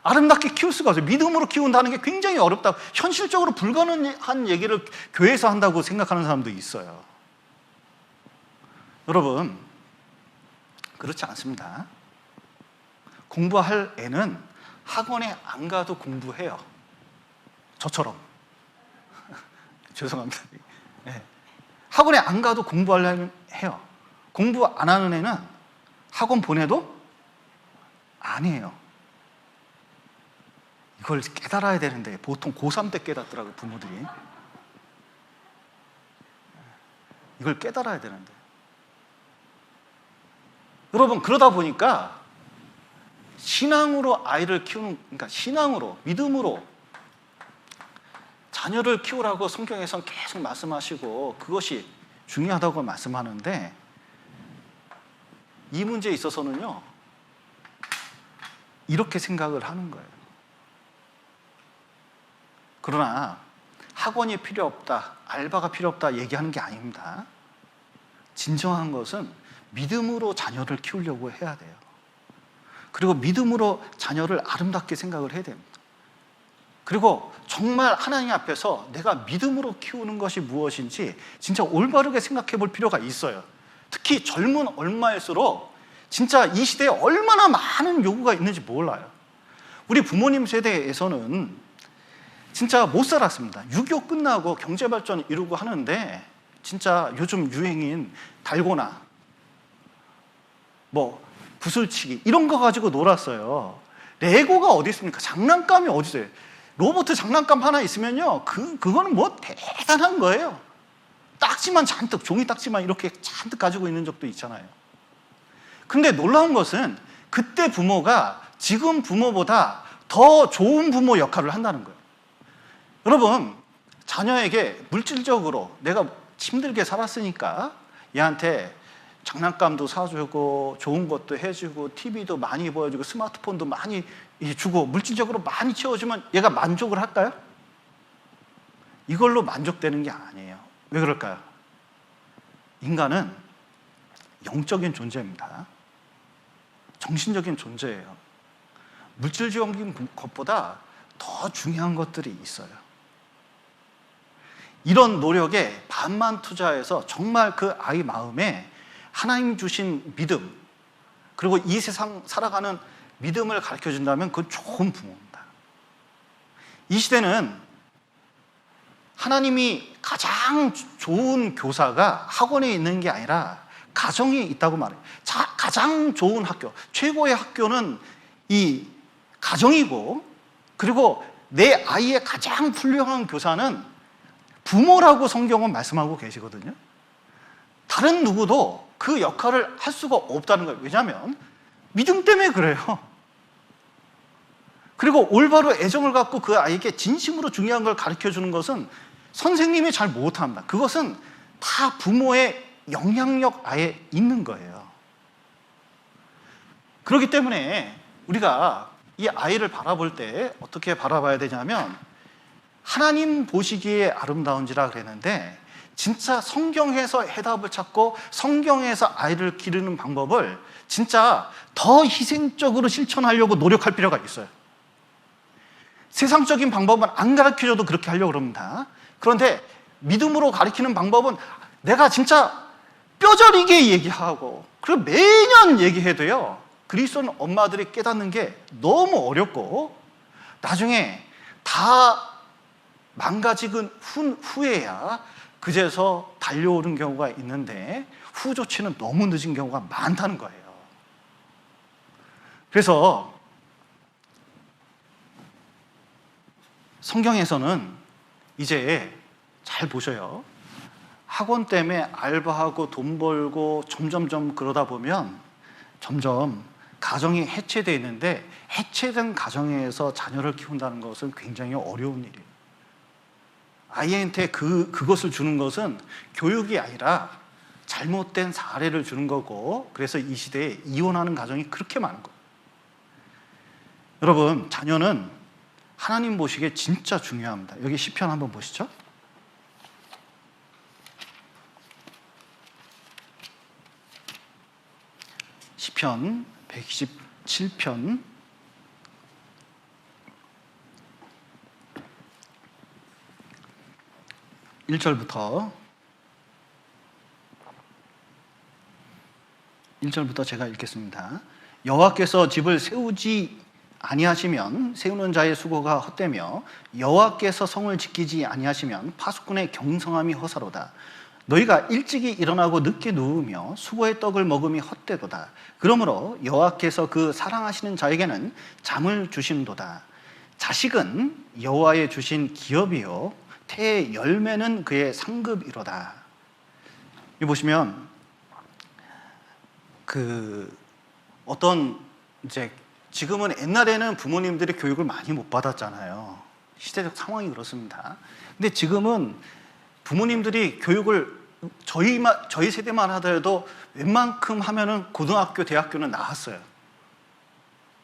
아름답게 키울 수가 없어요. 믿음으로 키운다는 게 굉장히 어렵다고, 현실적으로 불가능한 얘기를 교회에서 한다고 생각하는 사람도 있어요. 여러분, 그렇지 않습니다. 공부할 애는 학원에 안 가도 공부해요. 저처럼. 죄송합니다. 네. 학원에 안 가도 공부하려면 해요. 공부 안 하는 애는 학원 보내도 안 해요. 이걸 깨달아야 되는데 보통 고3 때 깨닫더라고요, 부모들이. 이걸 깨달아야 되는데. 여러분, 그러다 보니까 신앙으로 아이를 키우는, 그러니까 신앙으로, 믿음으로 자녀를 키우라고 성경에서는 계속 말씀하시고 그것이 중요하다고 말씀하는데, 이 문제에 있어서는요 이렇게 생각을 하는 거예요. 그러나 학원이 필요 없다, 알바가 필요 없다 얘기하는 게 아닙니다. 진정한 것은 믿음으로 자녀를 키우려고 해야 돼요. 그리고 믿음으로 자녀를 아름답게 생각을 해야 됩니다. 그리고 정말 하나님 앞에서 내가 믿음으로 키우는 것이 무엇인지 진짜 올바르게 생각해 볼 필요가 있어요. 특히 젊은 얼마일수록 진짜 이 시대에 얼마나 많은 요구가 있는지 몰라요. 우리 부모님 세대에서는 진짜 못 살았습니다. 6.25 끝나고 경제발전 이루고 하는데 진짜 요즘 유행인 달고나, 뭐 구슬치기 이런 거 가지고 놀았어요. 레고가 어디 있습니까? 장난감이 어디 있어요? 로봇 장난감 하나 있으면요, 그거는 뭐 대단한 거예요. 딱지만 잔뜩, 종이 딱지만 이렇게 잔뜩 가지고 있는 적도 있잖아요. 근데 놀라운 것은 그때 부모가 지금 부모보다 더 좋은 부모 역할을 한다는 거예요. 여러분, 자녀에게 물질적으로 내가 힘들게 살았으니까 얘한테 장난감도 사주고 좋은 것도 해주고 TV도 많이 보여주고 스마트폰도 많이 주고 물질적으로 많이 채워주면 얘가 만족을 할까요? 이걸로 만족되는 게 아니에요. 왜 그럴까요? 인간은 영적인 존재입니다. 정신적인 존재예요. 물질적인 것보다 더 중요한 것들이 있어요. 이런 노력에 반만 투자해서 정말 그 아이 마음에 하나님 주신 믿음, 그리고 이 세상 살아가는 믿음을 가르쳐 준다면 그건 좋은 부모입니다. 이 시대는 하나님이 가장 좋은 교사가 학원에 있는 게 아니라 가정에 있다고 말해요. 가장 좋은 학교, 최고의 학교는 이 가정이고, 그리고 내 아이의 가장 훌륭한 교사는 부모라고 성경은 말씀하고 계시거든요. 다른 누구도 그 역할을 할 수가 없다는 거예요. 왜냐하면 믿음 때문에 그래요. 그리고 올바로 애정을 갖고 그 아이에게 진심으로 중요한 걸 가르쳐 주는 것은 선생님이 잘 못합니다. 그것은 다 부모의 영향력 아래 있는 거예요. 그렇기 때문에 우리가 이 아이를 바라볼 때 어떻게 바라봐야 되냐면, 하나님 보시기에 아름다운지라 그랬는데 진짜 성경에서 해답을 찾고 성경에서 아이를 기르는 방법을 진짜 더 희생적으로 실천하려고 노력할 필요가 있어요. 세상적인 방법은 안 가르쳐줘도 그렇게 하려고 그럽니다. 그런데 믿음으로 가르치는 방법은 내가 진짜 뼈저리게 얘기하고, 그리고 매년 얘기해도요, 그리스도인 엄마들이 깨닫는 게 너무 어렵고 나중에 다 망가지고 후에야 그제서 달려오는 경우가 있는데 후 조치는 너무 늦은 경우가 많다는 거예요. 그래서 성경에서는 이제 잘 보셔요. 학원 때문에 알바하고 돈 벌고 점점점 그러다 보면 점점 가정이 해체되어 있는데, 해체된 가정에서 자녀를 키운다는 것은 굉장히 어려운 일이에요. 아이한테 그것을 주는 것은 교육이 아니라 잘못된 사례를 주는 거고, 그래서 이 시대에 이혼하는 가정이 그렇게 많은 거예요. 여러분, 자녀는 하나님 보시기에 진짜 중요합니다. 여기 시편 한번 보시죠. 시편 127편 1절부터 제가 읽겠습니다. 여호와께서 집을 세우지 아니하시면 세우는 자의 수고가 헛되며, 여호와께서 성을 지키지 아니하시면 파수꾼의 경성함이 허사로다. 너희가 일찍이 일어나고 늦게 누우며 수고의 떡을 먹음이 헛되도다. 그러므로 여호와께서 그 사랑하시는 자에게는 잠을 주신도다. 자식은 여호와의 주신 기업이요 태의 열매는 그의 상급이로다. 이 보시면 이제 지금은, 옛날에는 부모님들이 교육을 많이 못 받았잖아요. 시대적 상황이 그렇습니다. 근데 지금은 부모님들이 교육을 저희 세대만 하더라도 웬만큼 하면은 고등학교, 대학교는 나왔어요.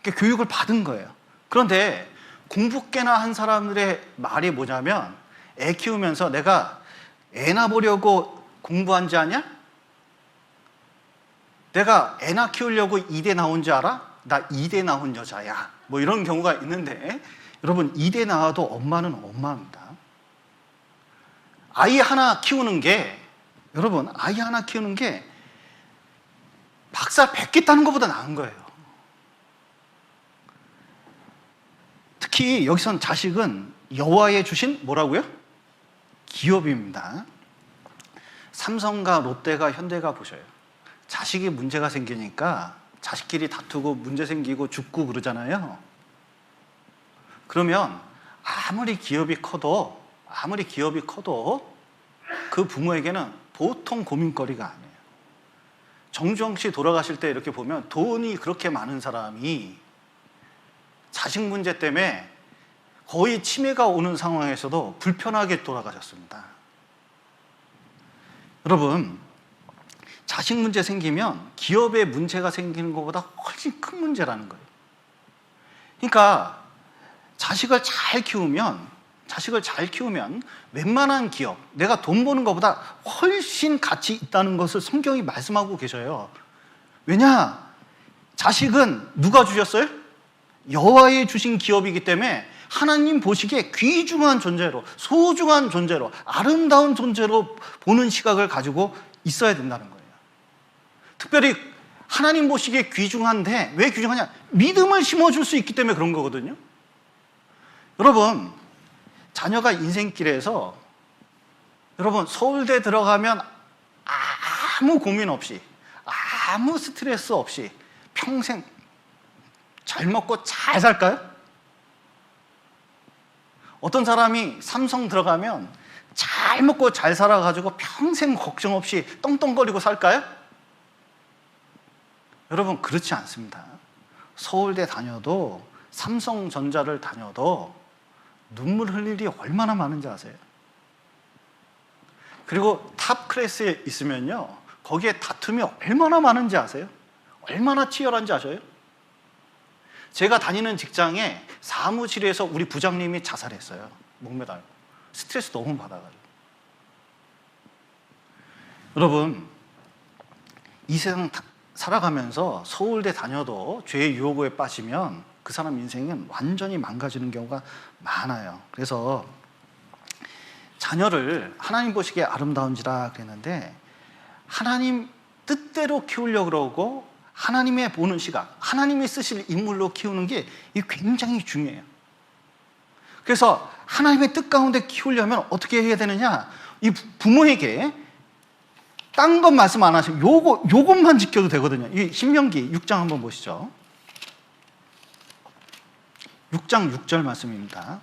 그러니까 교육을 받은 거예요. 그런데 공부 꽤나 한 사람들의 말이 뭐냐면, 애 키우면서 내가 애 낳으려고 공부한 지 아냐? 내가 애나 키우려고 이대 나온 줄 알아? 나 이대 나온 여자야. 뭐 이런 경우가 있는데, 여러분, 이대 나와도 엄마는 엄마입니다. 아이 하나 키우는 게 박사 100개 따는 것보다 나은 거예요. 특히 여기선 자식은 여호와의 주신 뭐라고요? 기업입니다. 삼성과 롯데가 현대가 보셔요. 자식이 문제가 생기니까 자식끼리 다투고 문제 생기고 죽고 그러잖아요. 그러면 아무리 기업이 커도 그 부모에게는 보통 고민거리가 아니에요. 정주영 씨 돌아가실 때 이렇게 보면 돈이 그렇게 많은 사람이 자식 문제 때문에 거의 치매가 오는 상황에서도 불편하게 돌아가셨습니다. 여러분, 자식 문제 생기면 기업에 문제가 생기는 것보다 훨씬 큰 문제라는 거예요. 그러니까 자식을 잘 키우면 웬만한 기업, 내가 돈 버는 것보다 훨씬 가치 있다는 것을 성경이 말씀하고 계셔요. 왜냐? 자식은 누가 주셨어요? 여호와의 주신 기업이기 때문에 하나님 보시기에 귀중한 존재로, 소중한 존재로, 아름다운 존재로 보는 시각을 가지고 있어야 된다는 거예요. 특별히 하나님 보시기에 귀중한데 왜 귀중하냐? 믿음을 심어줄 수 있기 때문에 그런 거거든요. 여러분, 자녀가 인생길에서 서울대 들어가면 아무 고민 없이, 아무 스트레스 없이 평생 잘 먹고 잘 살까요? 어떤 사람이 삼성 들어가면 잘 먹고 잘 살아가지고 평생 걱정 없이 떵떵거리고 살까요? 여러분, 그렇지 않습니다. 서울대 다녀도, 삼성전자를 다녀도 눈물 흘릴 일이 얼마나 많은지 아세요? 그리고 탑 클래스에 있으면요, 거기에 다툼이 얼마나 많은지 아세요? 얼마나 치열한지 아셔요? 제가 다니는 직장에 사무실에서 우리 부장님이 자살했어요. 목매달고. 스트레스 너무 받아가지고. 여러분, 이 세상 살아가면서 서울대 다녀도 죄의 유혹에 빠지면 그 사람 인생은 완전히 망가지는 경우가 많아요. 그래서 자녀를 하나님 보시기에 아름다운지라 그랬는데, 하나님 뜻대로 키우려고 그러고 하나님의 보는 시각, 하나님이 쓰실 인물로 키우는 게 이게 굉장히 중요해요. 그래서 하나님의 뜻 가운데 키우려면 어떻게 해야 되느냐? 이 부모에게 딴 건 말씀 안 하시고 요것만 지켜도 되거든요. 이 신명기 6장 한번 보시죠. 6장 6절 말씀입니다.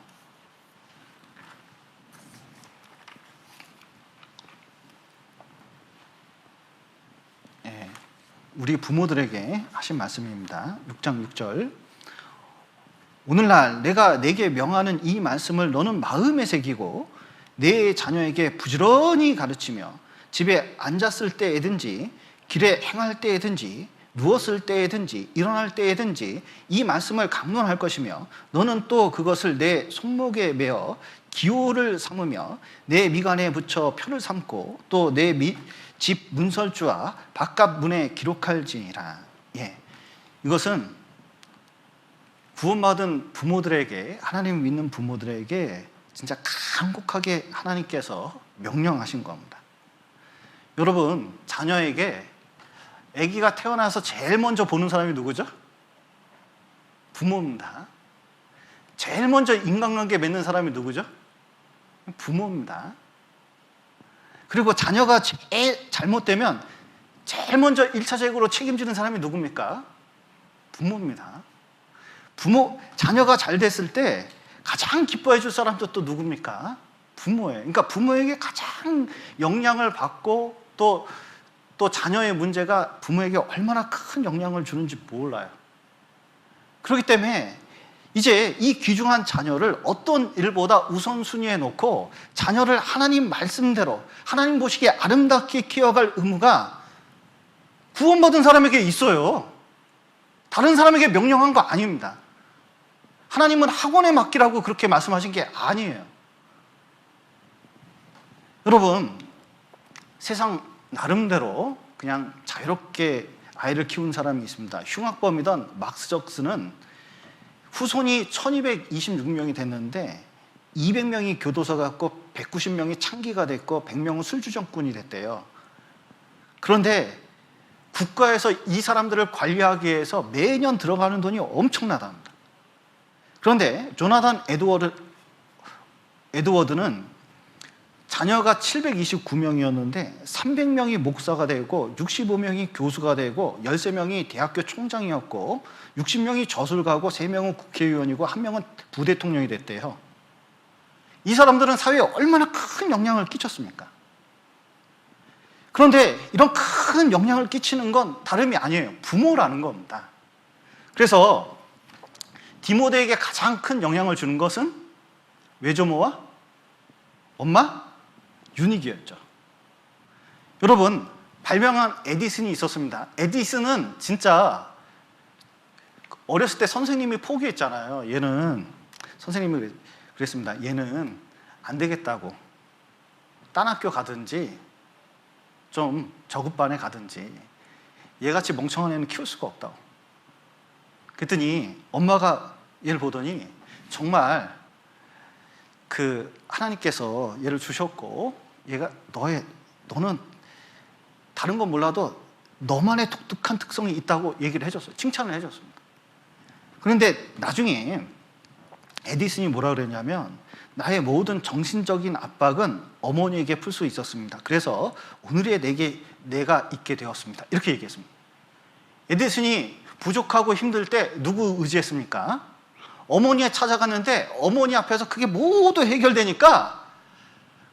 우리 부모들에게 하신 말씀입니다. 6장 6절. 오늘날 내가 내게 명하는 이 말씀을 너는 마음에 새기고 내 자녀에게 부지런히 가르치며 집에 앉았을 때에든지 길에 행할 때에든지 누웠을 때에든지 일어날 때에든지 이 말씀을 강론할 것이며, 너는 또 그것을 내 손목에 메어 기호를 삼으며 내 미간에 붙여 표를 삼고 또 내 집 문설주와 바깥 문에 기록할지니라. 이것은 구원받은 부모들에게, 하나님 믿는 부모들에게 진짜 간곡하게 하나님께서 명령하신 겁니다. 여러분, 자녀에게, 아기가 태어나서 제일 먼저 보는 사람이 누구죠? 부모입니다. 제일 먼저 인간관계 맺는 사람이 누구죠? 부모입니다. 그리고 자녀가 제일 잘못되면 제일 먼저 1차적으로 책임지는 사람이 누굽니까? 부모입니다. 자녀가 잘 됐을 때 가장 기뻐해 줄 사람도 또 누굽니까? 부모예요. 그러니까 부모에게 가장 영향을 받고 또 자녀의 문제가 부모에게 얼마나 큰 영향을 주는지 몰라요. 그렇기 때문에 이제 이 귀중한 자녀를 어떤 일보다 우선순위에 놓고 자녀를 하나님 말씀대로 하나님 보시기에 아름답게 키워갈 의무가 구원받은 사람에게 있어요. 다른 사람에게 명령한 거 아닙니다. 하나님은 학원에 맡기라고 그렇게 말씀하신 게 아니에요. 여러분, 세상 나름대로 그냥 자유롭게 아이를 키운 사람이 있습니다. 흉악범이던 막스 적스는 후손이 1226명이 됐는데 200명이 교도소 갔고 190명이 창기가 됐고 100명은 술주정꾼이 됐대요. 그런데 국가에서 이 사람들을 관리하기 위해서 매년 들어가는 돈이 엄청나답니다. 그런데 조나단 에드워드 에드워드는 자녀가 729명이었는데 300명이 목사가 되고 65명이 교수가 되고 13명이 대학교 총장이었고 60명이 저술가고 3명은 국회의원이고 1명은 부대통령이 됐대요. 이 사람들은 사회에 얼마나 큰 영향을 끼쳤습니까? 그런데 이런 큰 영향을 끼치는 건 다름이 아니에요. 부모라는 겁니다. 그래서 디모데에게 가장 큰 영향을 주는 것은 외조모와 엄마 유닉이었죠. 여러분, 발명한 에디슨이 있었습니다. 에디슨은 진짜 어렸을 때 선생님이 포기했잖아요. 선생님이 그랬습니다. 얘는 안 되겠다고. 딴 학교 가든지 좀 저급반에 가든지 얘같이 멍청한 애는 키울 수가 없다고. 그랬더니 엄마가 얘를 보더니 정말 하나님께서 얘를 주셨고 얘가 너는 다른 건 몰라도 너만의 독특한 특성이 있다고 얘기를 해줬어요. 칭찬을 해줬습니다. 그런데 나중에 에디슨이 뭐라 그랬냐면 나의 모든 정신적인 압박은 어머니에게 풀 수 있었습니다. 그래서 오늘의 내가 있게 되었습니다. 이렇게 얘기했습니다. 에디슨이 부족하고 힘들 때 누구 의지했습니까? 어머니에 찾아갔는데 어머니 앞에서 그게 모두 해결되니까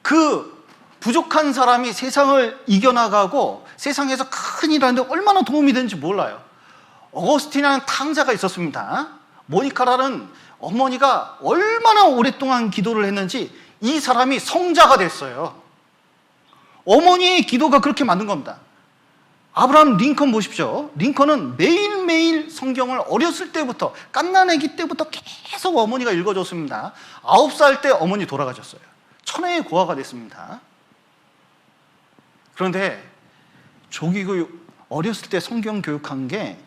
그 부족한 사람이 세상을 이겨나가고 세상에서 큰일 하는데 얼마나 도움이 되는지 몰라요. 어거스틴이라는 탕자가 있었습니다. 모니카라는 어머니가 얼마나 오랫동안 기도를 했는지 이 사람이 성자가 됐어요. 어머니의 기도가 그렇게 만든 겁니다. 아브라함 링컨 보십시오. 링컨은 매일매일 성경을 어렸을 때부터 갓난아기 때부터 계속 어머니가 읽어줬습니다. 9살 때 어머니 돌아가셨어요. 천혜의 고아가 됐습니다. 그런데 어렸을 때 성경 교육한 게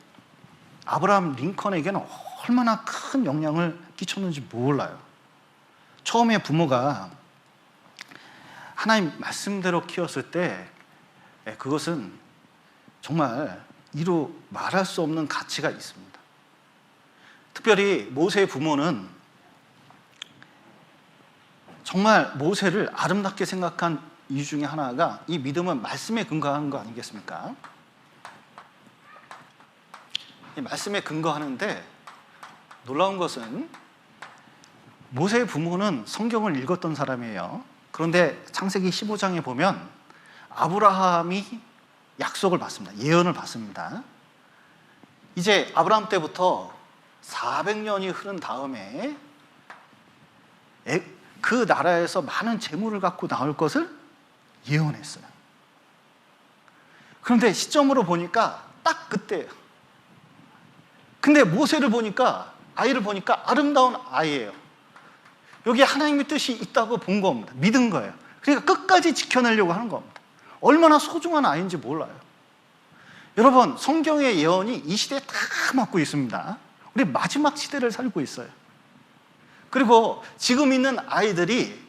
아브라함 링컨에게는 얼마나 큰 영향을 끼쳤는지 몰라요. 처음에 부모가 하나님 말씀대로 키웠을 때 그것은 정말 이루 말할 수 없는 가치가 있습니다. 특별히 모세의 부모는 정말 모세를 아름답게 생각한 이유 중에 하나가 이 믿음은 말씀에 근거한 거 아니겠습니까? 이 말씀에 근거하는데 놀라운 것은 모세의 부모는 성경을 읽었던 사람이에요. 그런데 창세기 15장에 보면 아브라함이 약속을 받습니다. 예언을 받습니다. 이제 아브라함 때부터 400년이 흐른 다음에 그 나라에서 많은 재물을 갖고 나올 것을 예언했어요. 그런데 시점으로 보니까 딱 그때예요. 근데 모세를 보니까 아이를 보니까 아름다운 아이예요. 여기에 하나님의 뜻이 있다고 본 겁니다. 믿은 거예요. 그러니까 끝까지 지켜내려고 하는 겁니다. 얼마나 소중한 아이인지 몰라요. 여러분, 성경의 예언이 이 시대에 다 맞고 있습니다. 우리 마지막 시대를 살고 있어요. 그리고 지금 있는 아이들이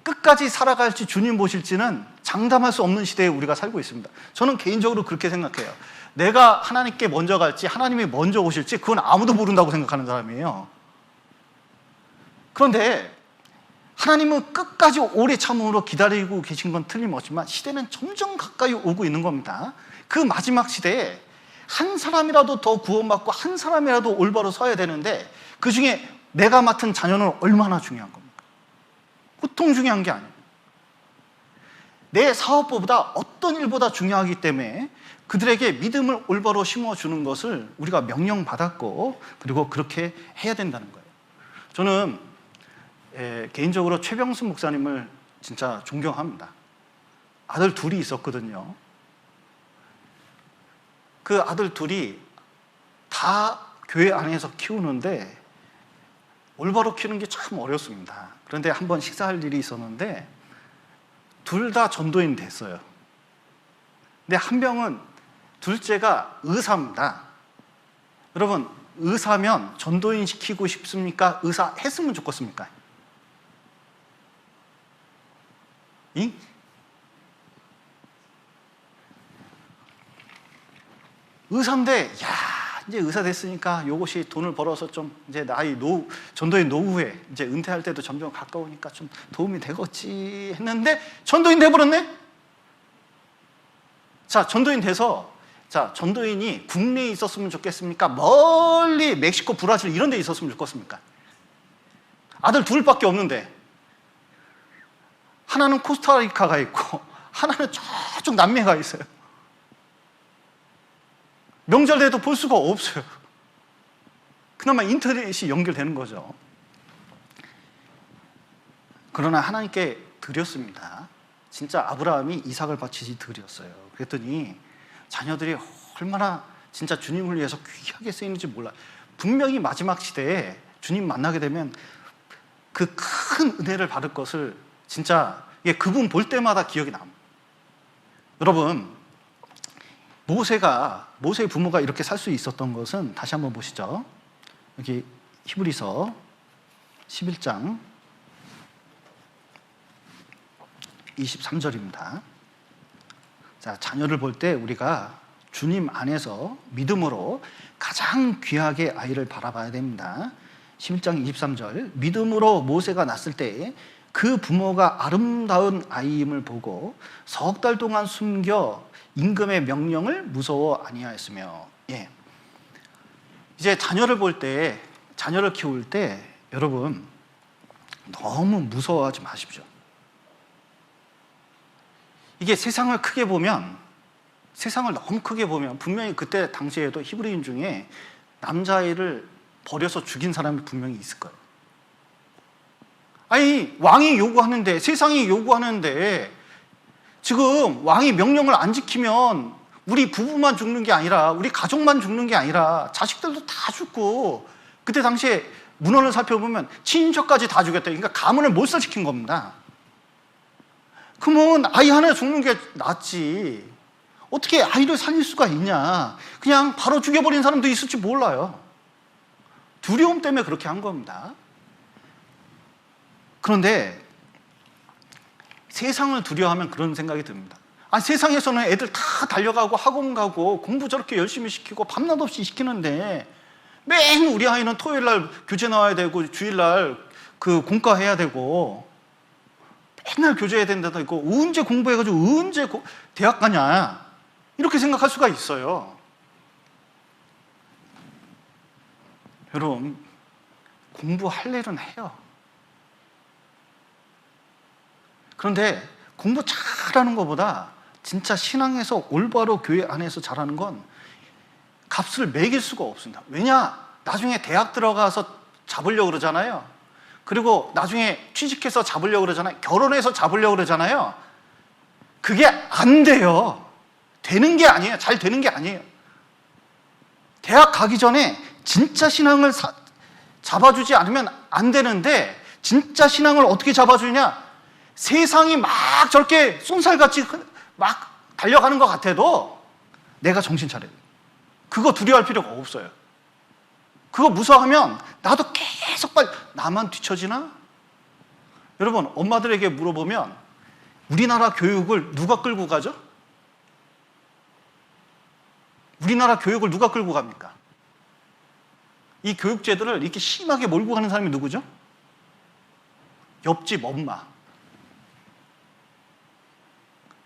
끝까지 살아갈지 주님 보실지는 장담할 수 없는 시대에 우리가 살고 있습니다. 저는 개인적으로 그렇게 생각해요. 내가 하나님께 먼저 갈지 하나님이 먼저 오실지 그건 아무도 모른다고 생각하는 사람이에요. 그런데 하나님은 끝까지 오래 참음으로 기다리고 계신 건 틀림없지만 시대는 점점 가까이 오고 있는 겁니다. 그 마지막 시대에 한 사람이라도 더 구원받고 한 사람이라도 올바로 서야 되는데 그 중에 내가 맡은 자녀는 얼마나 중요한 겁니까? 보통 중요한 게 아니에요. 내 사업보다 어떤 일보다 중요하기 때문에 그들에게 믿음을 올바로 심어주는 것을 우리가 명령받았고 그리고 그렇게 해야 된다는 거예요. 저는 개인적으로 최병순 목사님을 진짜 존경합니다. 아들 둘이 있었거든요. 그 아들 둘이 다 교회 안에서 키우는데 올바로 키우는 게 참 어렵습니다. 그런데 한번 식사할 일이 있었는데 둘 다 전도인 됐어요. 근데 한 명은 둘째가 의사입니다. 여러분, 의사면 전도인 시키고 싶습니까? 의사 했으면 좋겠습니까? 의사인데, 야, 이제 의사 됐으니까 요것이 돈을 벌어서 좀 이제 전도인 노후에 이제 은퇴할 때도 점점 가까우니까 좀 도움이 되겠지 했는데 전도인 돼버렸네? 자, 전도인 돼서, 자, 전도인이 국내에 있었으면 좋겠습니까? 멀리 멕시코, 브라질 이런 데 있었으면 좋겠습니까? 아들 둘밖에 없는데, 하나는 코스타리카가 있고 하나는 저쪽 남미에 가 있어요. 명절 때도 볼 수가 없어요. 그나마 인터넷이 연결되는 거죠. 그러나 하나님께 드렸습니다. 진짜 아브라함이 이삭을 바치지 드렸어요. 그랬더니 자녀들이 얼마나 진짜 주님을 위해서 귀하게 쓰이는지 몰라요. 분명히 마지막 시대에 주님 만나게 되면 그 큰 은혜를 받을 것을 진짜 그분 볼 때마다 기억이 납니다. 여러분, 모세의 부모가 이렇게 살 수 있었던 것은 다시 한번 보시죠. 여기 히브리서 11장 23절입니다. 자, 자녀를 볼 때 우리가 주님 안에서 믿음으로 가장 귀하게 아이를 바라봐야 됩니다. 11장 23절, 믿음으로 모세가 낳았을 때 그 부모가 아름다운 아이임을 보고 석 달 동안 숨겨 임금의 명령을 무서워 아니하였으며. 예. 이제 자녀를 볼 때, 자녀를 키울 때 여러분 너무 무서워하지 마십시오. 이게 세상을 너무 크게 보면 분명히 그때 당시에도 히브리인 중에 남자아이를 버려서 죽인 사람이 분명히 있을 거예요. 아니, 왕이 요구하는데, 세상이 요구하는데 지금 왕이 명령을 안 지키면 우리 부부만 죽는 게 아니라 우리 가족만 죽는 게 아니라 자식들도 다 죽고, 그때 당시에 문헌을 살펴보면 친인척까지 다 죽였다. 그러니까 가문을 몰살시킨 겁니다. 그러면 아이 하나 죽는 게 낫지. 어떻게 아이를 살릴 수가 있냐. 그냥 바로 죽여버린 사람도 있을지 몰라요. 두려움 때문에 그렇게 한 겁니다. 그런데 세상을 두려워하면 그런 생각이 듭니다. 세상에서는 애들 다 달려가고 학원 가고 공부 저렇게 열심히 시키고 밤낮 없이 시키는데 맨 우리 아이는 토요일 날 교재 나와야 되고 주일 날 그 공과해야 되고 맨날 교재해야 된다도 있고 언제 공부해가지고 언제 대학 가냐, 이렇게 생각할 수가 있어요. 여러분, 공부할 일은 해요. 그런데 공부 잘하는 것보다 진짜 신앙에서 올바로 교회 안에서 잘하는 건 값을 매길 수가 없습니다. 왜냐? 나중에 대학 들어가서 잡으려고 그러잖아요. 그리고 나중에 취직해서 잡으려고 그러잖아요. 결혼해서 잡으려고 그러잖아요. 그게 안 돼요. 되는 게 아니에요. 잘 되는 게 아니에요. 대학 가기 전에 진짜 신앙을 잡아주지 않으면 안 되는데, 진짜 신앙을 어떻게 잡아주냐? 세상이 막 저렇게 쏜살같이 막 달려가는 것 같아도 내가 정신 차려요. 그거 두려워할 필요가 없어요. 그거 무서워하면 나도 계속 나만 뒤처지나? 여러분, 엄마들에게 물어보면 우리나라 교육을 누가 끌고 가죠? 우리나라 교육을 누가 끌고 갑니까? 이 교육제도를 이렇게 심하게 몰고 가는 사람이 누구죠? 옆집 엄마.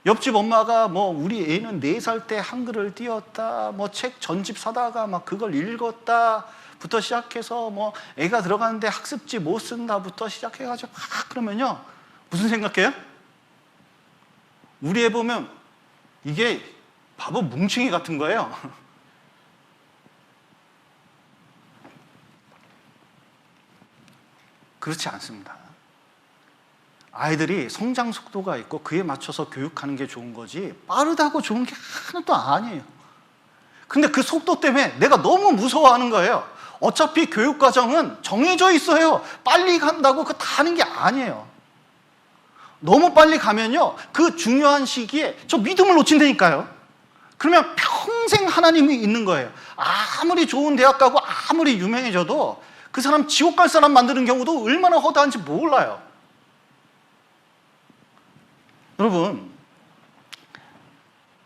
옆집 엄마가 우리 애는 4살 때 한글을 띄웠다, 책 전집 사다가 막 그걸 읽었다 부터 시작해서 애가 들어가는데 학습지 못 쓴다부터 시작해가지고 막 그러면요, 무슨 생각해요? 우리 애 보면 이게 바보 뭉칭이 같은 거예요. 그렇지 않습니다. 아이들이 성장 속도가 있고 그에 맞춰서 교육하는 게 좋은 거지 빠르다고 좋은 게 하나도 아니에요. 근데 그 속도 때문에 내가 너무 무서워하는 거예요. 어차피 교육과정은 정해져 있어요. 빨리 간다고 그거 다 하는 게 아니에요. 너무 빨리 가면요, 그 중요한 시기에 저 믿음을 놓친다니까요. 그러면 평생 하나님이 있는 거예요. 아무리 좋은 대학 가고 아무리 유명해져도 그 사람 지옥 갈 사람 만드는 경우도 얼마나 허다한지 몰라요. 여러분,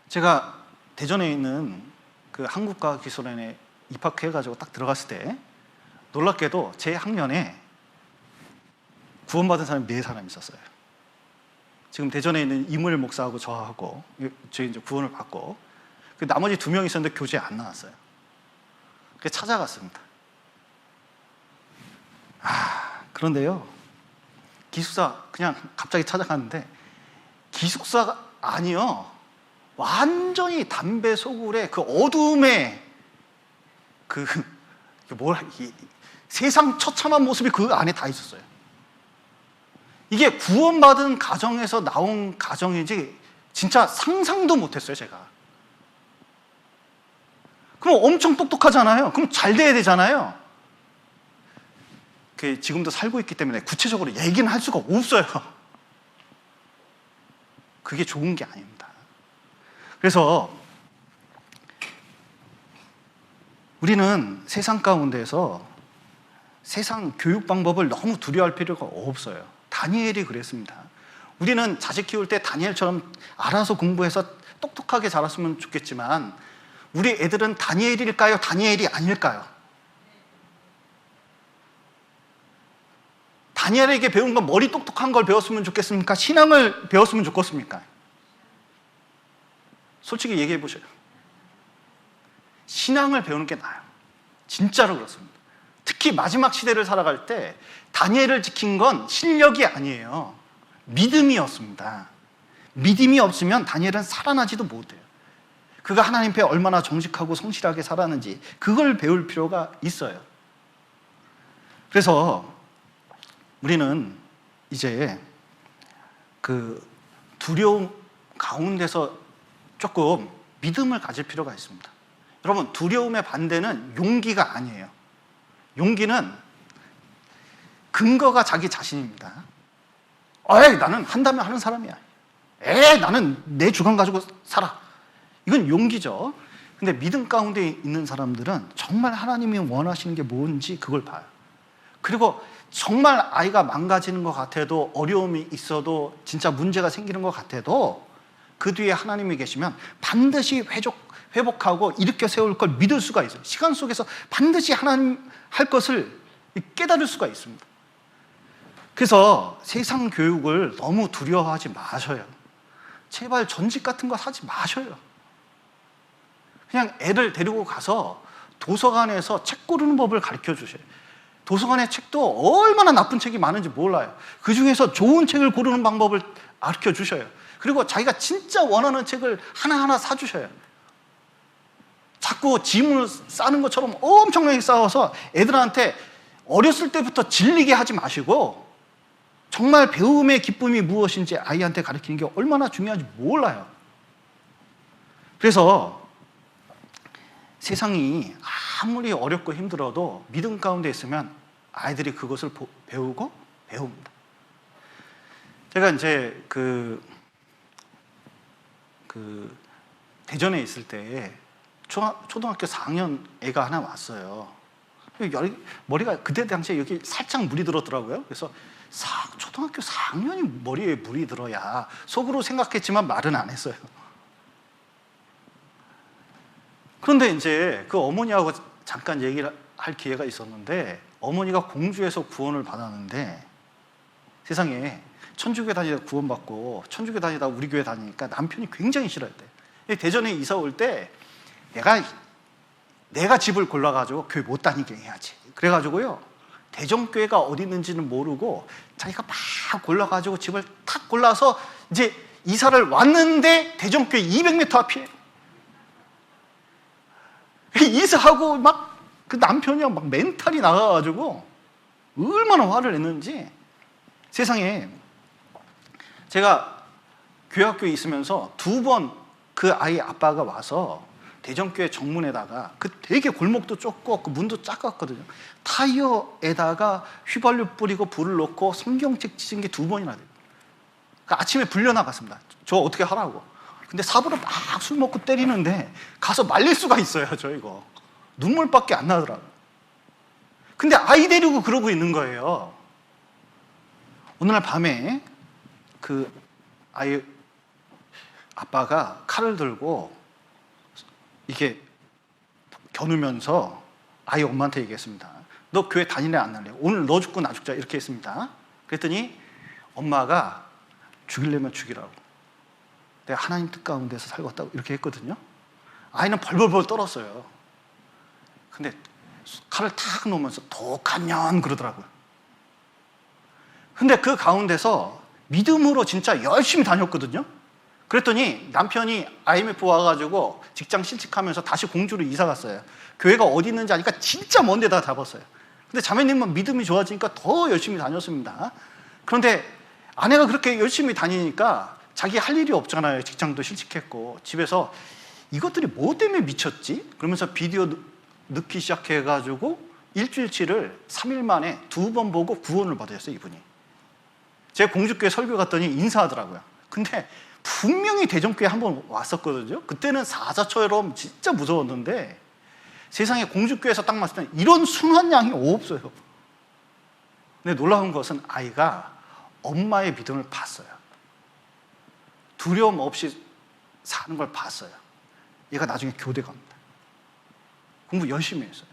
제가 대전에 있는 그 한국과학기술원에 입학해가지고 딱 들어갔을 때 놀랍게도 제 학년에 구원받은 사람이 4사람 있었어요. 지금 대전에 있는 이무일 목사하고 저하고 저희 이제 구원을 받고 그 나머지 2명 있었는데 교제에 안 나왔어요. 그래서 찾아갔습니다. 그런데요, 기숙사 그냥 갑자기 찾아갔는데 기숙사가 아니요, 완전히 담배 소굴에 그 어둠에 세상 처참한 모습이 그 안에 다 있었어요. 이게 구원받은 가정에서 나온 가정이지 진짜 상상도 못했어요, 제가. 그럼 엄청 똑똑하잖아요. 그럼 잘 돼야 되잖아요. 지금도 살고 있기 때문에 구체적으로 얘기는 할 수가 없어요. 그게 좋은 게 아닙니다. 그래서 우리는 세상 가운데서 세상 교육 방법을 너무 두려워할 필요가 없어요. 다니엘이 그랬습니다. 우리는 자식 키울 때 다니엘처럼 알아서 공부해서 똑똑하게 자랐으면 좋겠지만 우리 애들은 다니엘일까요? 다니엘이 아닐까요? 다니엘에게 배운 건 머리 똑똑한 걸 배웠으면 좋겠습니까? 신앙을 배웠으면 좋겠습니까? 솔직히 얘기해 보셔요. 신앙을 배우는 게 나아요. 진짜로 그렇습니다. 특히 마지막 시대를 살아갈 때 다니엘을 지킨 건 실력이 아니에요. 믿음이었습니다. 믿음이 없으면 다니엘은 살아나지도 못해요. 그가 하나님 앞에 얼마나 정직하고 성실하게 살았는지 그걸 배울 필요가 있어요. 그래서 우리는 이제 그 두려움 가운데서 조금 믿음을 가질 필요가 있습니다. 여러분, 두려움의 반대는 용기가 아니에요. 용기는 근거가 자기 자신입니다. 나는 한다면 하는 사람이야. 나는 내 주관 가지고 살아. 이건 용기죠. 근데 믿음 가운데 있는 사람들은 정말 하나님이 원하시는 게 뭔지 그걸 봐요. 그리고 정말 아이가 망가지는 것 같아도, 어려움이 있어도, 진짜 문제가 생기는 것 같아도 그 뒤에 하나님이 계시면 반드시 회복하고 일으켜 세울 걸 믿을 수가 있어요. 시간 속에서 반드시 하나님 할 것을 깨달을 수가 있습니다. 그래서 세상 교육을 너무 두려워하지 마셔요. 제발 전직 같은 거 하지 마셔요. 그냥 애를 데리고 가서 도서관에서 책 고르는 법을 가르쳐 주셔요. 도서관의 책도 얼마나 나쁜 책이 많은지 몰라요. 그 중에서 좋은 책을 고르는 방법을 가르쳐 주셔요. 그리고 자기가 진짜 원하는 책을 하나하나 사주셔요. 자꾸 짐을 싸는 것처럼 엄청나게 싸워서 애들한테 어렸을 때부터 질리게 하지 마시고 정말 배움의 기쁨이 무엇인지 아이한테 가르치는 게 얼마나 중요한지 몰라요. 그래서 세상이 아무리 어렵고 힘들어도 믿음 가운데 있으면 아이들이 그것을 배우고 배웁니다. 제가 이제 대전에 있을 때 초등학교 4학년 애가 하나 왔어요. 머리가 그때 당시에 여기 살짝 물이 들었더라고요. 그래서 초등학교 4학년이 머리에 물이 들어야 속으로 생각했지만 말은 안 했어요. 그런데 이제 그 어머니하고 잠깐 얘기를 할 기회가 있었는데 어머니가 공주에서 구원을 받았는데 세상에 천주교 다니다 구원받고 천주교 다니다 우리 교회 다니니까 남편이 굉장히 싫어했대요. 대전에 이사 올 때 내가 집을 골라가지고 교회 못 다니게 해야지. 그래가지고요, 대전교회가 어디 있는지는 모르고 자기가 막 골라가지고 집을 탁 골라서 이제 이사를 왔는데 대전교회 200m 앞이에요. 이사하고 막 그 남편이랑 막 멘탈이 나가가지고 얼마나 화를 냈는지. 세상에 제가 교회학교에 있으면서 2번 그 아이 아빠가 와서 대전교회 정문에다가 그 되게 골목도 좁고 그 문도 작았거든요. 타이어에다가 휘발유 뿌리고 불을 넣고 성경책 찢은 게 2번이나 돼요. 그러니까 아침에 불려나갔습니다. 저 어떻게 하라고. 근데 사부로 막 술 먹고 때리는데 가서 말릴 수가 있어요, 저 이거. 눈물밖에 안 나더라고요. 근데 아이 데리고 그러고 있는 거예요. 어느 날 밤에 그 아이 아빠가 칼을 들고 이렇게 겨누면서 아이 엄마한테 얘기했습니다. 너 교회 다니래 안 다니래? 오늘 너 죽고 나 죽자 이렇게 했습니다. 그랬더니 엄마가 죽이려면 죽이라고, 내가 하나님 뜻 가운데서 살고 왔다고 이렇게 했거든요. 아이는 벌벌벌 떨었어요. 근데 칼을 탁 놓으면서 독한 년 그러더라고요. 근데 그 가운데서 믿음으로 진짜 열심히 다녔거든요. 그랬더니 남편이 IMF 와가지고 직장 신직하면서 다시 공주로 이사 갔어요. 교회가 어디 있는지 아니까 진짜 먼 데다 잡았어요. 근데 자매님은 믿음이 좋아지니까 더 열심히 다녔습니다. 그런데 아내가 그렇게 열심히 다니니까 자기 할 일이 없잖아요. 직장도 실직했고. 집에서 이것들이 뭐 때문에 미쳤지? 그러면서 비디오 넣기 시작해가지고 일주일치를 3일 만에 2번 보고 구원을 받으셨어요, 이분이. 제가 공주교회 설교 갔더니 인사하더라고요. 근데 분명히 대전교회 한번 왔었거든요. 그때는 사자처럼 진짜 무서웠는데 세상에 공주교회에서 딱 봤을 때 이런 순한 양이 없어요. 근데 놀라운 것은 아이가 엄마의 믿음을 봤어요. 두려움 없이 사는 걸 봤어요. 얘가 나중에 교대 갑니다. 공부 열심히 했어요.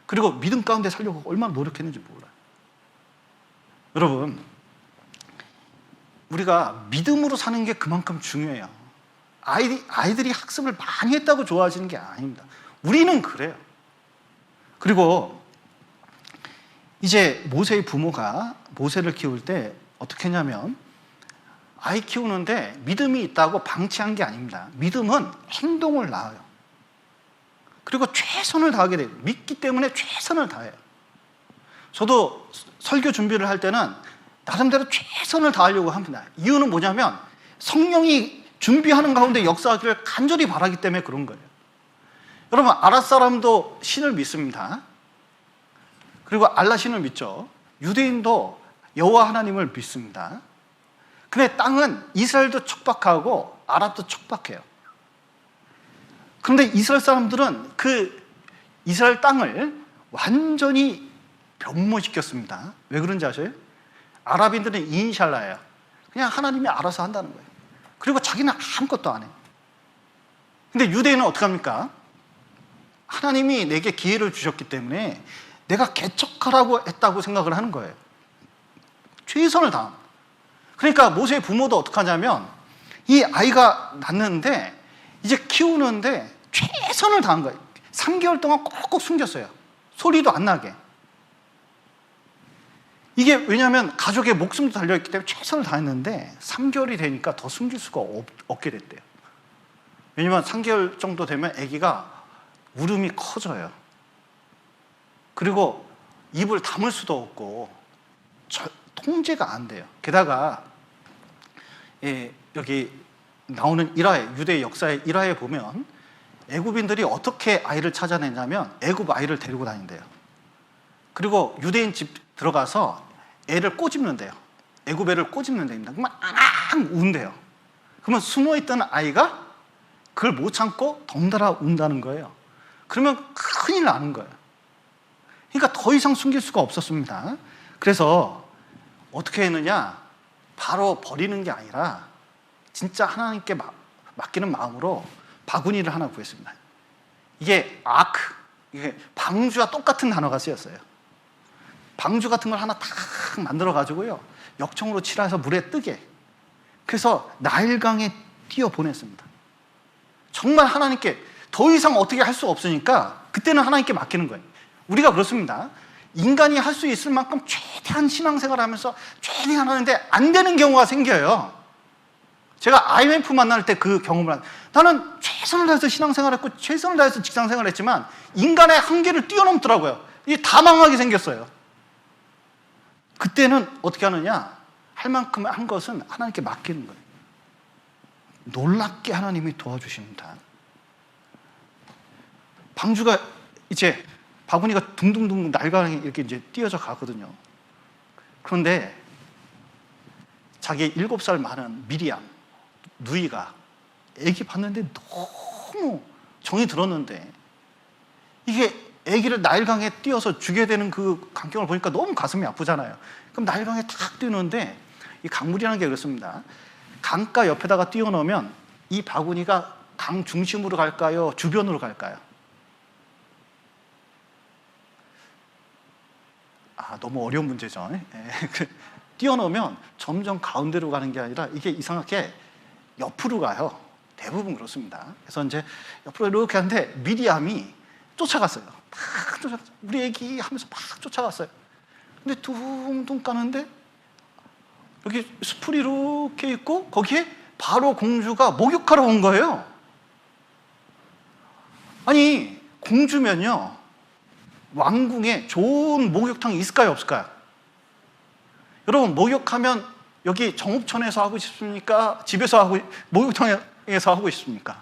그리고 믿음 가운데 살려고 얼마나 노력했는지 몰라요. 여러분, 우리가 믿음으로 사는 게 그만큼 중요해요. 아이들이 학습을 많이 했다고 좋아하시는 게 아닙니다. 우리는 그래요. 그리고 이제 모세의 부모가 모세를 키울 때 어떻게 했냐면 아이 키우는데 믿음이 있다고 방치한 게 아닙니다. 믿음은 행동을 낳아요. 그리고 최선을 다하게 돼요. 믿기 때문에 최선을 다해요. 저도 설교 준비를 할 때는 나름대로 최선을 다하려고 합니다. 이유는 뭐냐면 성령이 준비하는 가운데 역사하기를 간절히 바라기 때문에 그런 거예요. 여러분, 아랏 사람도 신을 믿습니다. 그리고 알라 신을 믿죠. 유대인도 여호와 하나님을 믿습니다. 근데 땅은 이스라엘도 척박하고 아랍도 척박해요. 그런데 이스라엘 사람들은 그 이스라엘 땅을 완전히 변모시켰습니다. 왜 그런지 아세요? 아랍인들은 인샬라예요. 그냥 하나님이 알아서 한다는 거예요. 그리고 자기는 아무것도 안 해요. 근데 유대인은 어떻게 합니까? 하나님이 내게 기회를 주셨기 때문에 내가 개척하라고 했다고 생각을 하는 거예요. 최선을 다합니다. 그러니까 모세의 부모도 어떻게 하냐면 이 아이가 낳는데 이제 키우는데 최선을 다한 거예요. 3개월 동안 꼭꼭 숨겼어요. 소리도 안 나게. 이게 왜냐하면 가족의 목숨도 달려있기 때문에 최선을 다했는데 3개월이 되니까 더 숨길 수가 없게 됐대요. 왜냐하면 3개월 정도 되면 아기가 울음이 커져요. 그리고 입을 다물 수도 없고 통제가 안 돼요. 게다가 여기 나오는 일화에, 유대 역사의 일화에 보면 애굽인들이 어떻게 아이를 찾아내냐면 애굽 아이를 데리고 다닌대요. 그리고 유대인 집 들어가서 애를 꼬집는데요. 애굽 애를 꼬집는데입니다. 그러면 앙 운대요. 그러면 숨어있던 아이가 그걸 못 참고 덩달아 운다는 거예요. 그러면 큰일 나는 거예요. 그러니까 더 이상 숨길 수가 없었습니다. 그래서 어떻게 했느냐? 바로 버리는 게 아니라 진짜 하나님께 맡기는 마음으로 바구니를 하나 구했습니다. 이게 아크, 이게 방주와 똑같은 단어가 쓰였어요. 방주 같은 걸 하나 탁 만들어가지고요, 역청으로 칠해서 물에 뜨게. 그래서 나일강에 띄워 보냈습니다. 정말 하나님께 더 이상 어떻게 할 수 없으니까 그때는 하나님께 맡기는 거예요. 우리가 그렇습니다. 인간이 할 수 있을 만큼 최대한 신앙생활을 하면서 최대한 하는데 안 되는 경우가 생겨요. 제가 IMF 만날 때 그 경험을 나는 최선을 다해서 신앙생활했고 최선을 다해서 직장생활을 했지만 인간의 한계를 뛰어넘더라고요. 이게 다 망하게 생겼어요. 그때는 어떻게 하느냐? 할 만큼 한 것은 하나님께 맡기는 거예요. 놀랍게 하나님이 도와주십니다. 방주가 이제 바구니가 둥둥둥 날강에 이렇게 이제 띄어져 가거든요. 그런데 자기 7살 많은 미리암, 누이가 애기 봤는데 너무 정이 들었는데 이게 애기를 나일강에 띄어서 죽여야 되는 그 광경을 보니까 너무 가슴이 아프잖아요. 그럼 나일강에 탁 띄우는데 이 강물이라는 게 그렇습니다. 강가 옆에다가 띄워놓으면 이 바구니가 강 중심으로 갈까요? 주변으로 갈까요? 너무 어려운 문제죠. 띄워놓으면 점점 가운데로 가는 게 아니라 이게 이상하게 옆으로 가요. 대부분 그렇습니다. 그래서 이제 옆으로 이렇게 하는데 미리암이 쫓아갔어요. 막 쫓아갔어요. 우리 애기 하면서 막 쫓아갔어요. 근데 둥둥 까는데 여기 숲이 이렇게 있고 거기에 바로 공주가 목욕하러 온 거예요. 아니, 공주면요, 왕궁에 좋은 목욕탕이 있을까요, 없을까요? 여러분, 목욕하면 여기 정읍천에서 하고 싶습니까? 집에서 하고, 목욕탕에서 하고 싶습니까?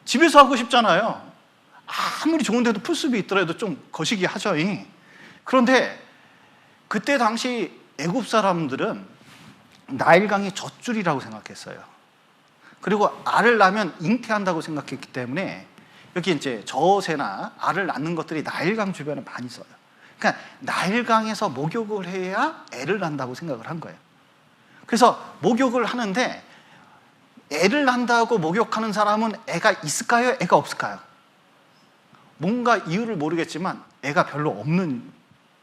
집에서 하고 싶잖아요. 아무리 좋은 데도 풀숲이 있더라도 좀 거시기 하죠. 그런데 그때 당시 애굽 사람들은 나일강이 젖줄이라고 생각했어요. 그리고 알을 낳으면 잉태한다고 생각했기 때문에 여기 이제 젖새나 알을 낳는 것들이 나일강 주변에 많이 있어요. 그러니까 나일강에서 목욕을 해야 애를 낳는다고 생각을 한 거예요. 그래서 목욕을 하는데 애를 낳는다고 목욕하는 사람은 애가 있을까요? 애가 없을까요? 뭔가 이유를 모르겠지만 애가 별로 없는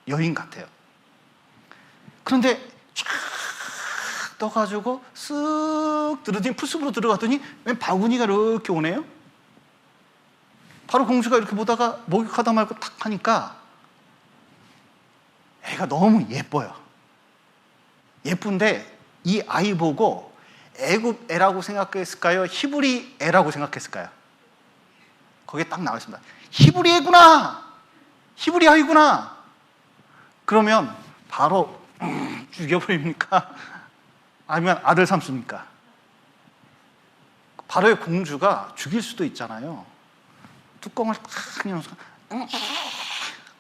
여인 같아요. 그런데 쫙 떠가지고 쓱 들어더니 풀숲으로 들어갔더니 웬 바구니가 이렇게 오네요. 바로 공주가 이렇게 보다가 목욕하다 말고 탁 하니까 애가 너무 예뻐요. 예쁜데 이 아이 보고 애굽 애라고 생각했을까요? 히브리 애라고 생각했을까요? 거기에 딱 나와 있습니다. 히브리 애구나! 히브리 아이구나! 그러면 바로 죽여버립니까? 아니면 아들 삼습니까? 바로의 공주가 죽일 수도 있잖아요. 뚜껑을 탁 열어서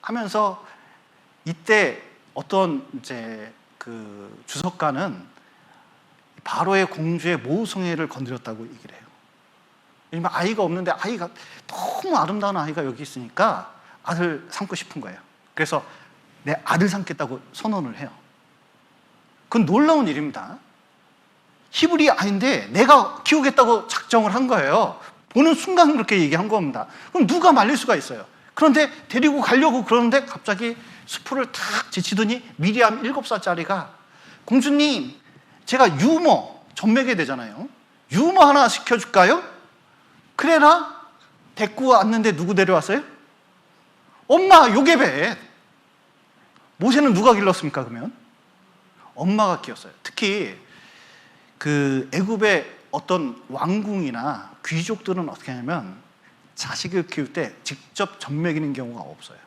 하면서 이때 어떤 이제 그 주석가는 바로의 공주의 모성애를 건드렸다고 얘기를 해요. 왜냐면 아이가 없는데 아이가 너무 아름다운 아이가 여기 있으니까 아들 삼고 싶은 거예요. 그래서 내 아들 삼겠다고 선언을 해요. 그건 놀라운 일입니다. 히브리 아이인데 내가 키우겠다고 작정을 한 거예요. 보는 순간 그렇게 얘기한 겁니다. 그럼 누가 말릴 수가 있어요. 그런데 데리고 가려고 그러는데 갑자기 수풀을 탁 제치더니 미리암 7살짜리가 공주님, 제가 유모 전매게 되잖아요. 유모 하나 시켜줄까요? 그래라 데리고 왔는데 누구 데려왔어요? 엄마 요게벳. 모세는 누가 길렀습니까? 그러면 엄마가 키웠어요. 특히 그 애굽의 어떤 왕궁이나 귀족들은 어떻게 하냐면 자식을 키울 때 직접 젖먹이는 경우가 없어요.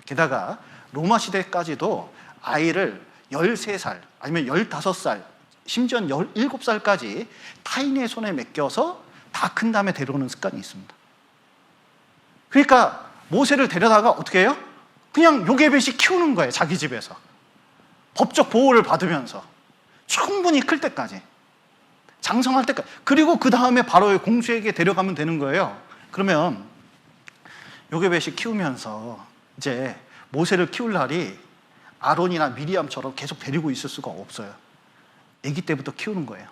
게다가 로마 시대까지도 아이를 13살 아니면 15살 심지어 17살까지 타인의 손에 맡겨서 다 큰 다음에 데려오는 습관이 있습니다. 그러니까 모세를 데려다가 어떻게 해요? 그냥 요게벳이 키우는 거예요. 자기 집에서 법적 보호를 받으면서 충분히 클 때까지, 장성할 때까지. 그리고 그 다음에 바로의 공주에게 데려가면 되는 거예요. 그러면 요게벳이 키우면서 이제 모세를 키울 날이 아론이나 미리암처럼 계속 데리고 있을 수가 없어요. 아기 때부터 키우는 거예요.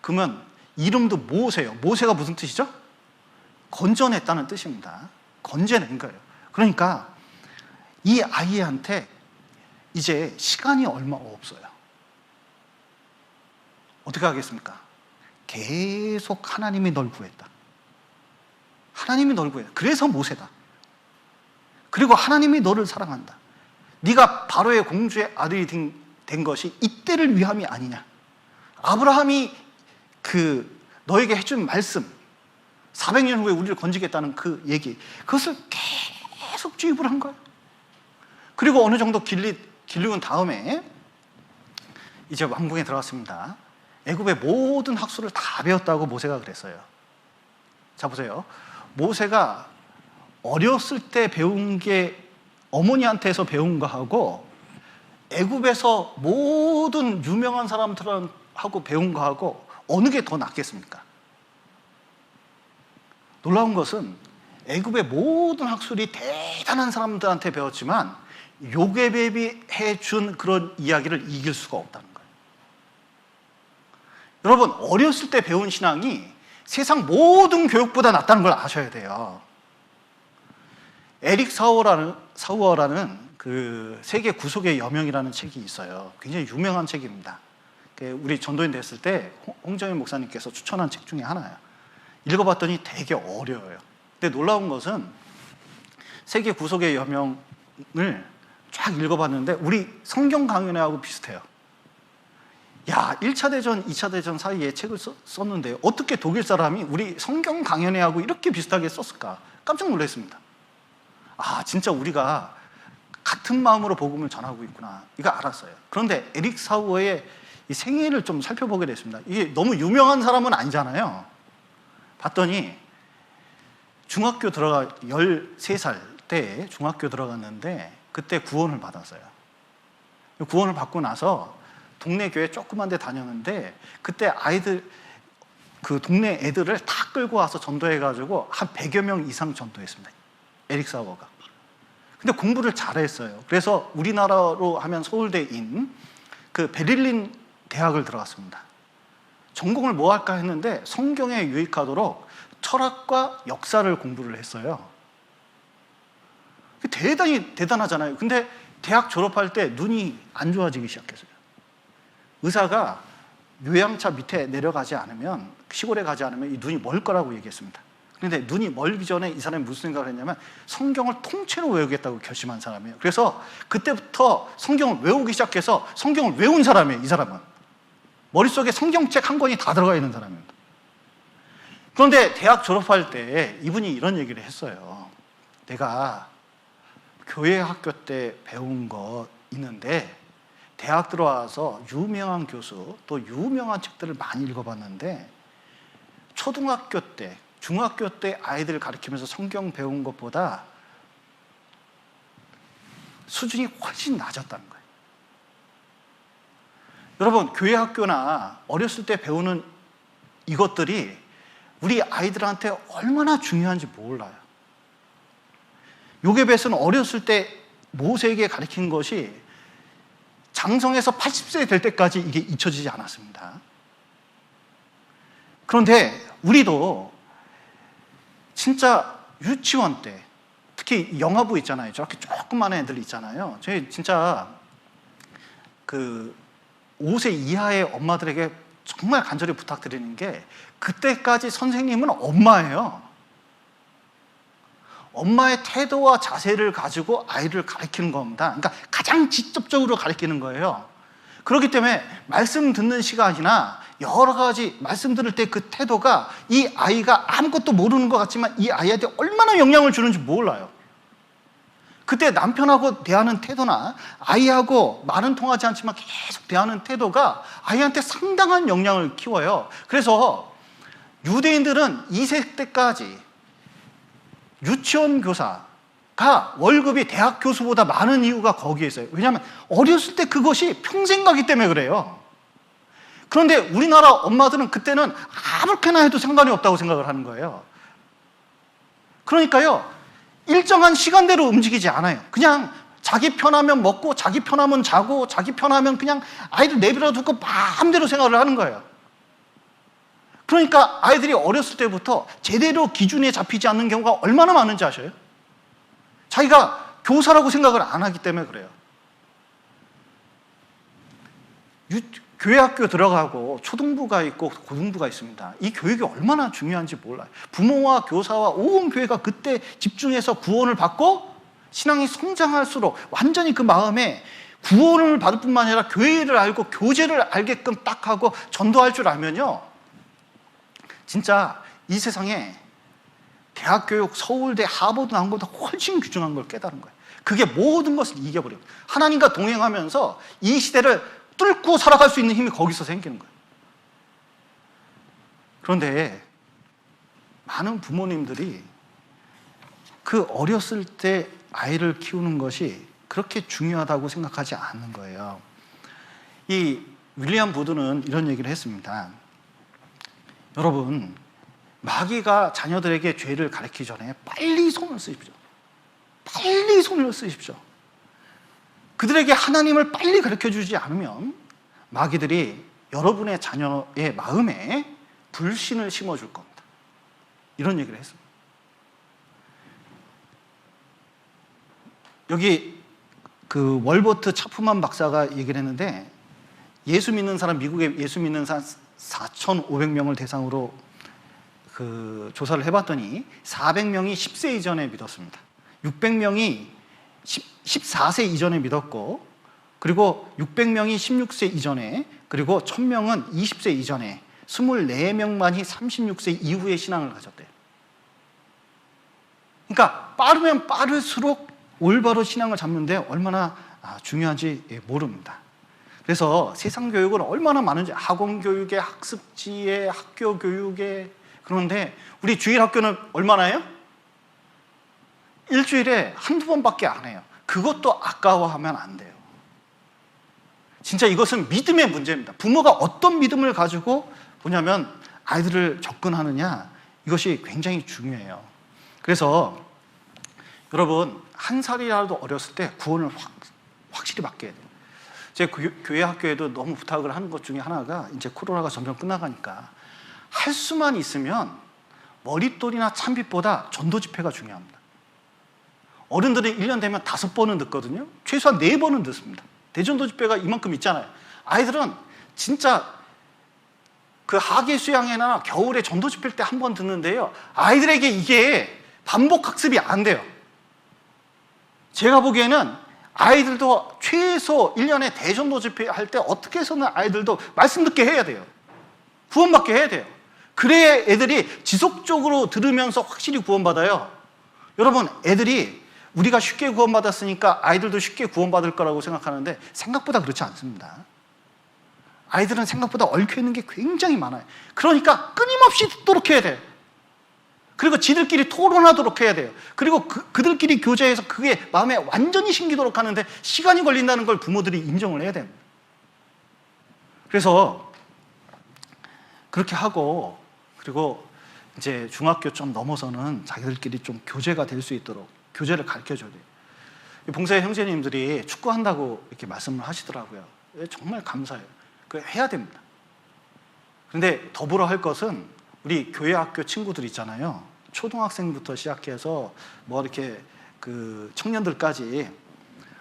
그러면 이름도 모세예요. 모세가 무슨 뜻이죠? 건져냈다는 뜻입니다. 건져낸 거예요. 그러니까 이 아이한테 이제 시간이 얼마 없어요. 어떻게 하겠습니까? 계속 하나님이 널 구했다. 하나님이 널 구했다. 그래서 모세다. 그리고 하나님이 너를 사랑한다. 네가 바로의 공주의 아들이 된 것이 이때를 위함이 아니냐. 아브라함이 그 너에게 해준 말씀, 400년 후에 우리를 건지겠다는 그 얘기, 그것을 계속 주입을 한 거예요. 그리고 어느 정도 길르은 다음에 이제 왕궁에 들어갔습니다. 애굽의 모든 학술을 다 배웠다고 모세가 그랬어요. 자 보세요. 모세가 어렸을 때 배운 게 어머니한테서 배운 거하고 애굽에서 모든 유명한 사람들하고 배운 거하고 어느 게 더 낫겠습니까? 놀라운 것은 애굽의 모든 학술이 대단한 사람들한테 배웠지만 요게벳이 해준 그런 이야기를 이길 수가 없다는 거예요. 여러분, 어렸을 때 배운 신앙이 세상 모든 교육보다 낫다는 걸 아셔야 돼요. 에릭 사우어라는 그 세계 구속의 여명이라는 책이 있어요. 굉장히 유명한 책입니다. 우리 전도인 됐을 때 홍정일 목사님께서 추천한 책 중에 하나예요. 읽어봤더니 되게 어려워요. 근데 놀라운 것은 세계 구속의 여명을 쫙 읽어봤는데 우리 성경 강연회하고 비슷해요. 야, 1차 대전, 2차 대전 사이에 책을 썼는데 어떻게 독일 사람이 우리 성경 강연회하고 이렇게 비슷하게 썼을까? 깜짝 놀랐습니다. 아, 진짜 우리가 같은 마음으로 복음을 전하고 있구나, 이거 알았어요. 그런데 에릭 사우어의 이 생애를 좀 살펴보게 됐습니다. 이게 너무 유명한 사람은 아니잖아요. 봤더니 중학교 13살 때 중학교 들어갔는데 그때 구원을 받았어요. 구원을 받고 나서 동네 교회 조그만 데 다녔는데 그때 그 동네 애들을 다 끌고 와서 전도해가지고 한 100여 명 이상 전도했습니다. 에릭 사우어가. 근데 공부를 잘했어요. 그래서 우리나라로 하면 서울대인 그 베를린 대학을 들어갔습니다. 전공을 뭐 할까 했는데 성경에 유익하도록 철학과 역사를 공부를 했어요. 대단히 대단하잖아요. 근데 대학 졸업할 때 눈이 안 좋아지기 시작했어요. 의사가 요양차 밑에 내려가지 않으면, 시골에 가지 않으면 이 눈이 멀 거라고 얘기했습니다. 그런데 눈이 멀기 전에 이 사람이 무슨 생각을 했냐면 성경을 통째로 외우겠다고 결심한 사람이에요. 그래서 그때부터 성경을 외우기 시작해서 성경을 외운 사람이에요. 이 사람은 머릿속에 성경책 한 권이 다 들어가 있는 사람입니다. 그런데 대학 졸업할 때 이분이 이런 얘기를 했어요. 내가 교회 학교 때 배운 거 있는데 대학 들어와서 유명한 교수 또 유명한 책들을 많이 읽어봤는데 초등학교 때, 중학교 때 아이들 가르치면서 성경 배운 것보다 수준이 훨씬 낮았다는 거예요. 여러분, 교회 학교나 어렸을 때 배우는 이것들이 우리 아이들한테 얼마나 중요한지 몰라요. 요게벳은 어렸을 때 모세에게 가르친 것이 장성해서 80세 될 때까지 이게 잊혀지지 않았습니다. 그런데 우리도 진짜 유치원 때, 특히 영아부 있잖아요. 저렇게 조그만 애들 있잖아요. 저희 진짜 그 5세 이하의 엄마들에게 정말 간절히 부탁드리는 게 그때까지 선생님은 엄마예요. 엄마의 태도와 자세를 가지고 아이를 가르치는 겁니다. 그러니까 가장 직접적으로 가르치는 거예요. 그렇기 때문에 말씀 듣는 시간이나 여러 가지 말씀 들을 때 그 태도가 이 아이가 아무것도 모르는 것 같지만 이 아이한테 얼마나 영향을 주는지 몰라요. 그때 남편하고 대하는 태도나 아이하고 말은 통하지 않지만 계속 대하는 태도가 아이한테 상당한 영향을 키워요. 그래서 유대인들은 2세 때까지 유치원 교사가 월급이 대학 교수보다 많은 이유가 거기에 있어요. 왜냐하면 어렸을 때 그것이 평생 가기 때문에 그래요. 그런데 우리나라 엄마들은 그때는 아무렇게나 해도 상관이 없다고 생각을 하는 거예요. 그러니까요, 일정한 시간대로 움직이지 않아요. 그냥 자기 편하면 먹고 자기 편하면 자고 자기 편하면 그냥 아이들 내버려 두고 마음대로 생활을 하는 거예요. 그러니까 아이들이 어렸을 때부터 제대로 기준에 잡히지 않는 경우가 얼마나 많은지 아셔요? 자기가 교사라고 생각을 안 하기 때문에 그래요. 교회 학교 들어가고 초등부가 있고 고등부가 있습니다. 이 교육이 얼마나 중요한지 몰라요. 부모와 교사와 온 교회가 그때 집중해서 구원을 받고 신앙이 성장할수록 완전히 그 마음에 구원을 받을 뿐만 아니라 교회를 알고 교제를 알게끔 딱 하고 전도할 줄 알면요, 진짜 이 세상에 대학교육, 서울대, 하버드 나온 것보다 훨씬 귀중한 걸 깨달은 거예요. 그게 모든 것을 이겨버려요. 하나님과 동행하면서 이 시대를 뚫고 살아갈 수 있는 힘이 거기서 생기는 거예요. 그런데 많은 부모님들이 그 어렸을 때 아이를 키우는 것이 그렇게 중요하다고 생각하지 않는 거예요. 이 윌리엄 부드는 이런 얘기를 했습니다. 여러분, 마귀가 자녀들에게 죄를 가르치기 전에 빨리 손을 쓰십시오. 빨리 손을 쓰십시오. 그들에게 하나님을 빨리 가르쳐주지 않으면 마귀들이 여러분의 자녀의 마음에 불신을 심어줄 겁니다. 이런 얘기를 했습니다. 여기 그 월버트 차프만 박사가 얘기를 했는데, 예수 믿는 사람, 미국에 예수 믿는 사람 4,500명을 대상으로 그 조사를 해봤더니 400명이 10세 이전에 믿었습니다. 600명이 14세 이전에 믿었고, 그리고 600명이 16세 이전에, 그리고 1000명은 20세 이전에, 24명만이 36세 이후에 신앙을 가졌대요. 그러니까 빠르면 빠를수록 올바로 신앙을 잡는데 얼마나 중요한지 모릅니다. 그래서 세상 교육은 얼마나 많은지, 학원 교육에, 학습지에, 학교 교육에. 그런데 우리 주일 학교는 얼마나 해요? 일주일에 한두 번밖에 안 해요. 그것도 아까워하면 안 돼요. 진짜 이것은 믿음의 문제입니다. 부모가 어떤 믿음을 가지고 뭐냐면 아이들을 접근하느냐, 이것이 굉장히 중요해요. 그래서 여러분, 한 살이라도 어렸을 때 구원을 확실히 받게 돼요. 제 교회 학교에도 너무 부탁을 하는 것 중에 하나가, 이제 코로나가 점점 끝나가니까 할 수만 있으면 머릿돌이나 찬빛보다 전도 집회가 중요합니다. 어른들은 1년 되면 5번은 듣거든요. 최소한 4번은 듣습니다. 대전도 집회가 이만큼 있잖아요. 아이들은 진짜 그 하계 수양회나 겨울에 전도 집회일 때 한 번 듣는데요, 아이들에게 이게 반복 학습이 안 돼요. 제가 보기에는 아이들도 최소 1년에 대전도 집회 할 때 어떻게 해서는 아이들도 말씀 듣게 해야 돼요. 구원받게 해야 돼요. 그래야 애들이 지속적으로 들으면서 확실히 구원받아요. 여러분, 애들이 우리가 쉽게 구원받았으니까 아이들도 쉽게 구원받을 거라고 생각하는데 생각보다 그렇지 않습니다. 아이들은 생각보다 얽혀있는 게 굉장히 많아요. 그러니까 끊임없이 듣도록 해야 돼요. 그리고 지들끼리 토론하도록 해야 돼요. 그리고 그들끼리 교제해서 그게 마음에 완전히 심기도록 하는데 시간이 걸린다는 걸 부모들이 인정을 해야 됩니다. 그래서 그렇게 하고, 그리고 이제 중학교 좀 넘어서는 자기들끼리 좀 교제가 될 수 있도록 교제를 가르쳐줘야 돼요. 봉사의 형제님들이 축구한다고 이렇게 말씀을 하시더라고요. 정말 감사해요. 그거 해야 됩니다. 그런데 더불어 할 것은 우리 교회 학교 친구들 있잖아요. 초등학생부터 시작해서 뭐 이렇게 그 청년들까지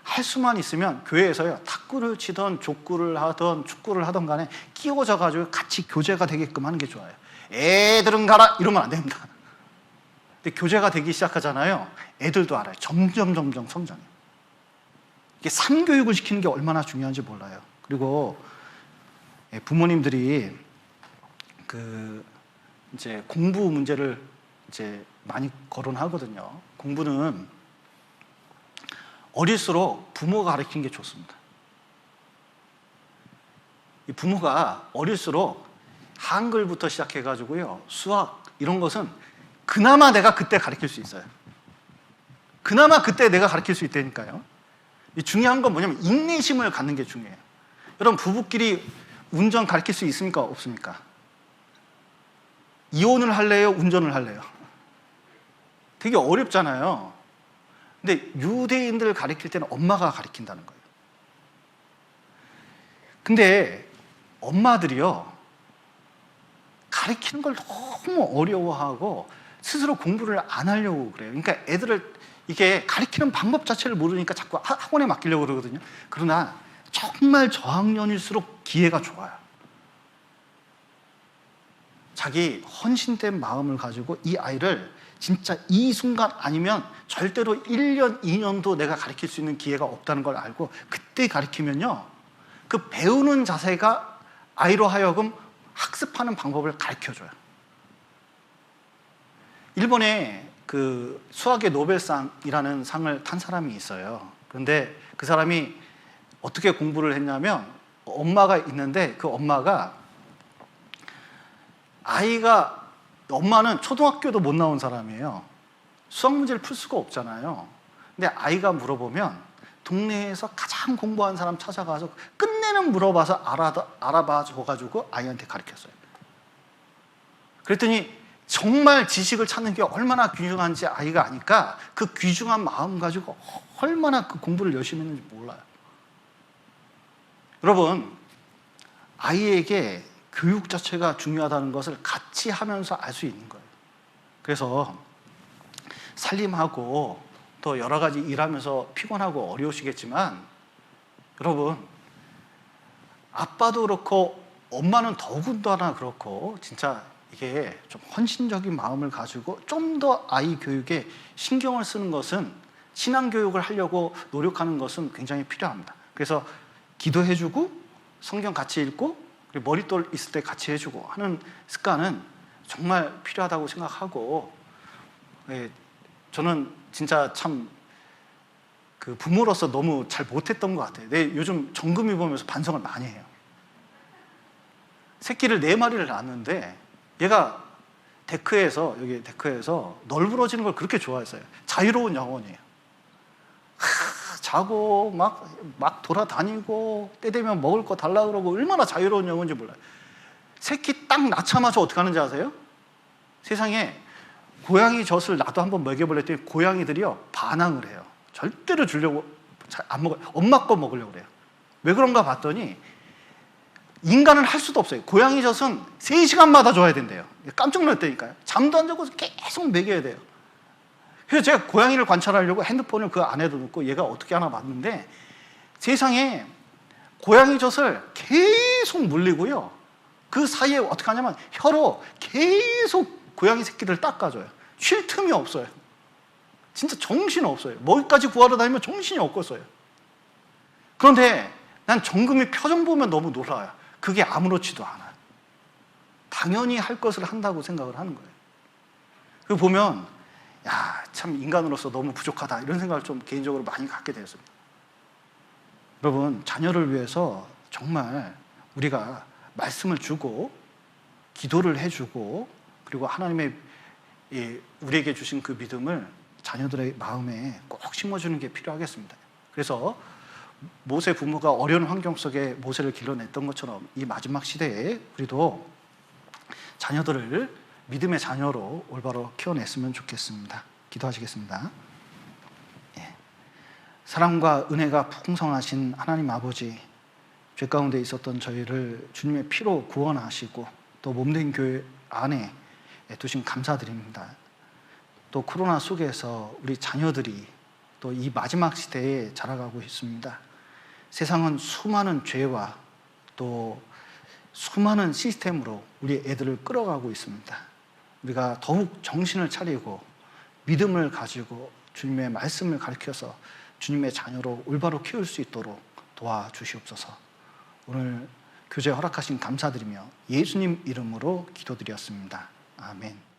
할 수만 있으면 교회에서요, 탁구를 치던 족구를 하던 축구를 하던 간에 끼워져 가지고 같이 교제가 되게끔 하는 게 좋아요. 애들은 가라 이러면 안 됩니다. 근데 교제가 되기 시작하잖아요. 애들도 알아요. 점점 성장해요. 이게 삶교육을 시키는 게 얼마나 중요한지 몰라요. 그리고 부모님들이 그 이제 공부 문제를 이제 많이 거론하거든요. 공부는 어릴수록 부모가 가르치는 게 좋습니다. 이 부모가 어릴수록 한글부터 시작해가지고요, 수학 이런 것은 그나마 내가 그때 가르칠 수 있어요. 그나마 그때 내가 가르칠 수 있다니까요. 중요한 건 뭐냐면 인내심을 갖는 게 중요해요. 여러분, 부부끼리 운전 가르칠 수 있습니까? 없습니까? 이혼을 할래요? 운전을 할래요? 되게 어렵잖아요. 근데 유대인들 가르칠 때는 엄마가 가르친다는 거예요. 근데 엄마들이요, 가르치는 걸 너무 어려워하고 스스로 공부를 안 하려고 그래요. 그러니까 애들을 이게 가르치는 방법 자체를 모르니까 자꾸 학원에 맡기려고 그러거든요. 그러나 정말 저학년일수록 기회가 좋아요. 자기 헌신된 마음을 가지고 이 아이를 진짜 이 순간 아니면 절대로 1년, 2년도 내가 가르칠 수 있는 기회가 없다는 걸 알고 그때 가르치면요, 그 배우는 자세가 아이로 하여금 학습하는 방법을 가르쳐줘요. 일본에 그 수학의 노벨상이라는 상을 탄 사람이 있어요. 그런데 그 사람이 어떻게 공부를 했냐면, 엄마가 있는데 그 엄마가 엄마는 초등학교도 못 나온 사람이에요. 수학 문제를 풀 수가 없잖아요. 근데 아이가 물어보면 동네에서 가장 공부한 사람 찾아가서 끝내는 물어봐서 알아봐 줘가지고 아이한테 가르쳤어요. 그랬더니 정말 지식을 찾는 게 얼마나 귀중한지 아이가 아니까 그 귀중한 마음 가지고 얼마나 그 공부를 열심히 했는지 몰라요. 여러분, 아이에게 교육 자체가 중요하다는 것을 같이 하면서 알 수 있는 거예요. 그래서 살림하고 또 여러 가지 일하면서 피곤하고 어려우시겠지만 여러분, 아빠도 그렇고 엄마는 더군다나 그렇고 진짜 이게 좀 헌신적인 마음을 가지고 좀 더 아이 교육에 신경을 쓰는 것은, 신앙 교육을 하려고 노력하는 것은 굉장히 필요합니다. 그래서 기도해주고 성경 같이 읽고 그리고 머릿돌 있을 때 같이 해주고 하는 습관은 정말 필요하다고 생각하고, 저는 진짜 참 그 부모로서 너무 잘 못했던 것 같아요. 요즘 정금이 보면서 반성을 많이 해요. 새끼를 4마리를 낳았는데 얘가 여기 데크에서 널브러지는 걸 그렇게 좋아했어요. 자유로운 영혼이에요. 자고 막 돌아다니고 때 되면 먹을 거 달라 그러고 얼마나 자유로운 영혼인지 몰라요. 새끼 딱 낳자마자 어떻게 하는지 아세요? 세상에 고양이 젖을 나도 한번 먹여보랬더니 고양이들이요 반항을 해요. 절대로 주려고 잘 안 먹어요. 엄마 거 먹으려고 그래요. 왜 그런가 봤더니 인간은 할 수도 없어요. 고양이 젖은 3시간마다 줘야 된대요. 깜짝 놀랐다니까요. 잠도 안 자고 계속 먹여야 돼요. 그래서 제가 고양이를 관찰하려고 핸드폰을 그 안에도 넣고 얘가 어떻게 하나 봤는데, 세상에 고양이 젖을 계속 물리고요. 그 사이에 어떻게 하냐면 혀로 계속 고양이 새끼들 닦아줘요. 쉴 틈이 없어요. 진짜 정신 없어요. 먹이까지 구하러 다니면 정신이 없겠어요. 그런데 난 정금이 표정 보면 너무 놀라요. 그게 아무렇지도 않아요. 당연히 할 것을 한다고 생각을 하는 거예요. 그 보면 야, 참 인간으로서 너무 부족하다 이런 생각을 좀 개인적으로 많이 갖게 되었습니다. 여러분, 자녀를 위해서 정말 우리가 말씀을 주고 기도를 해주고 그리고 하나님의 우리에게 주신 그 믿음을 자녀들의 마음에 꼭 심어주는 게 필요하겠습니다. 그래서 모세 부모가 어려운 환경 속에 모세를 길러냈던 것처럼 이 마지막 시대에 우리도 자녀들을 믿음의 자녀로 올바로 키워냈으면 좋겠습니다. 기도하시겠습니다. 사랑과 은혜가 풍성하신 하나님 아버지, 죄 가운데 있었던 저희를 주님의 피로 구원하시고 또 몸된 교회 안에 두신 감사드립니다. 또 코로나 속에서 우리 자녀들이 또 이 마지막 시대에 자라가고 있습니다. 세상은 수많은 죄와 또 수많은 시스템으로 우리 애들을 끌어가고 있습니다. 우리가 더욱 정신을 차리고 믿음을 가지고 주님의 말씀을 가르쳐서 주님의 자녀로 올바로 키울 수 있도록 도와주시옵소서. 오늘 교제 허락하신 감사드리며 예수님 이름으로 기도드렸습니다. 아멘.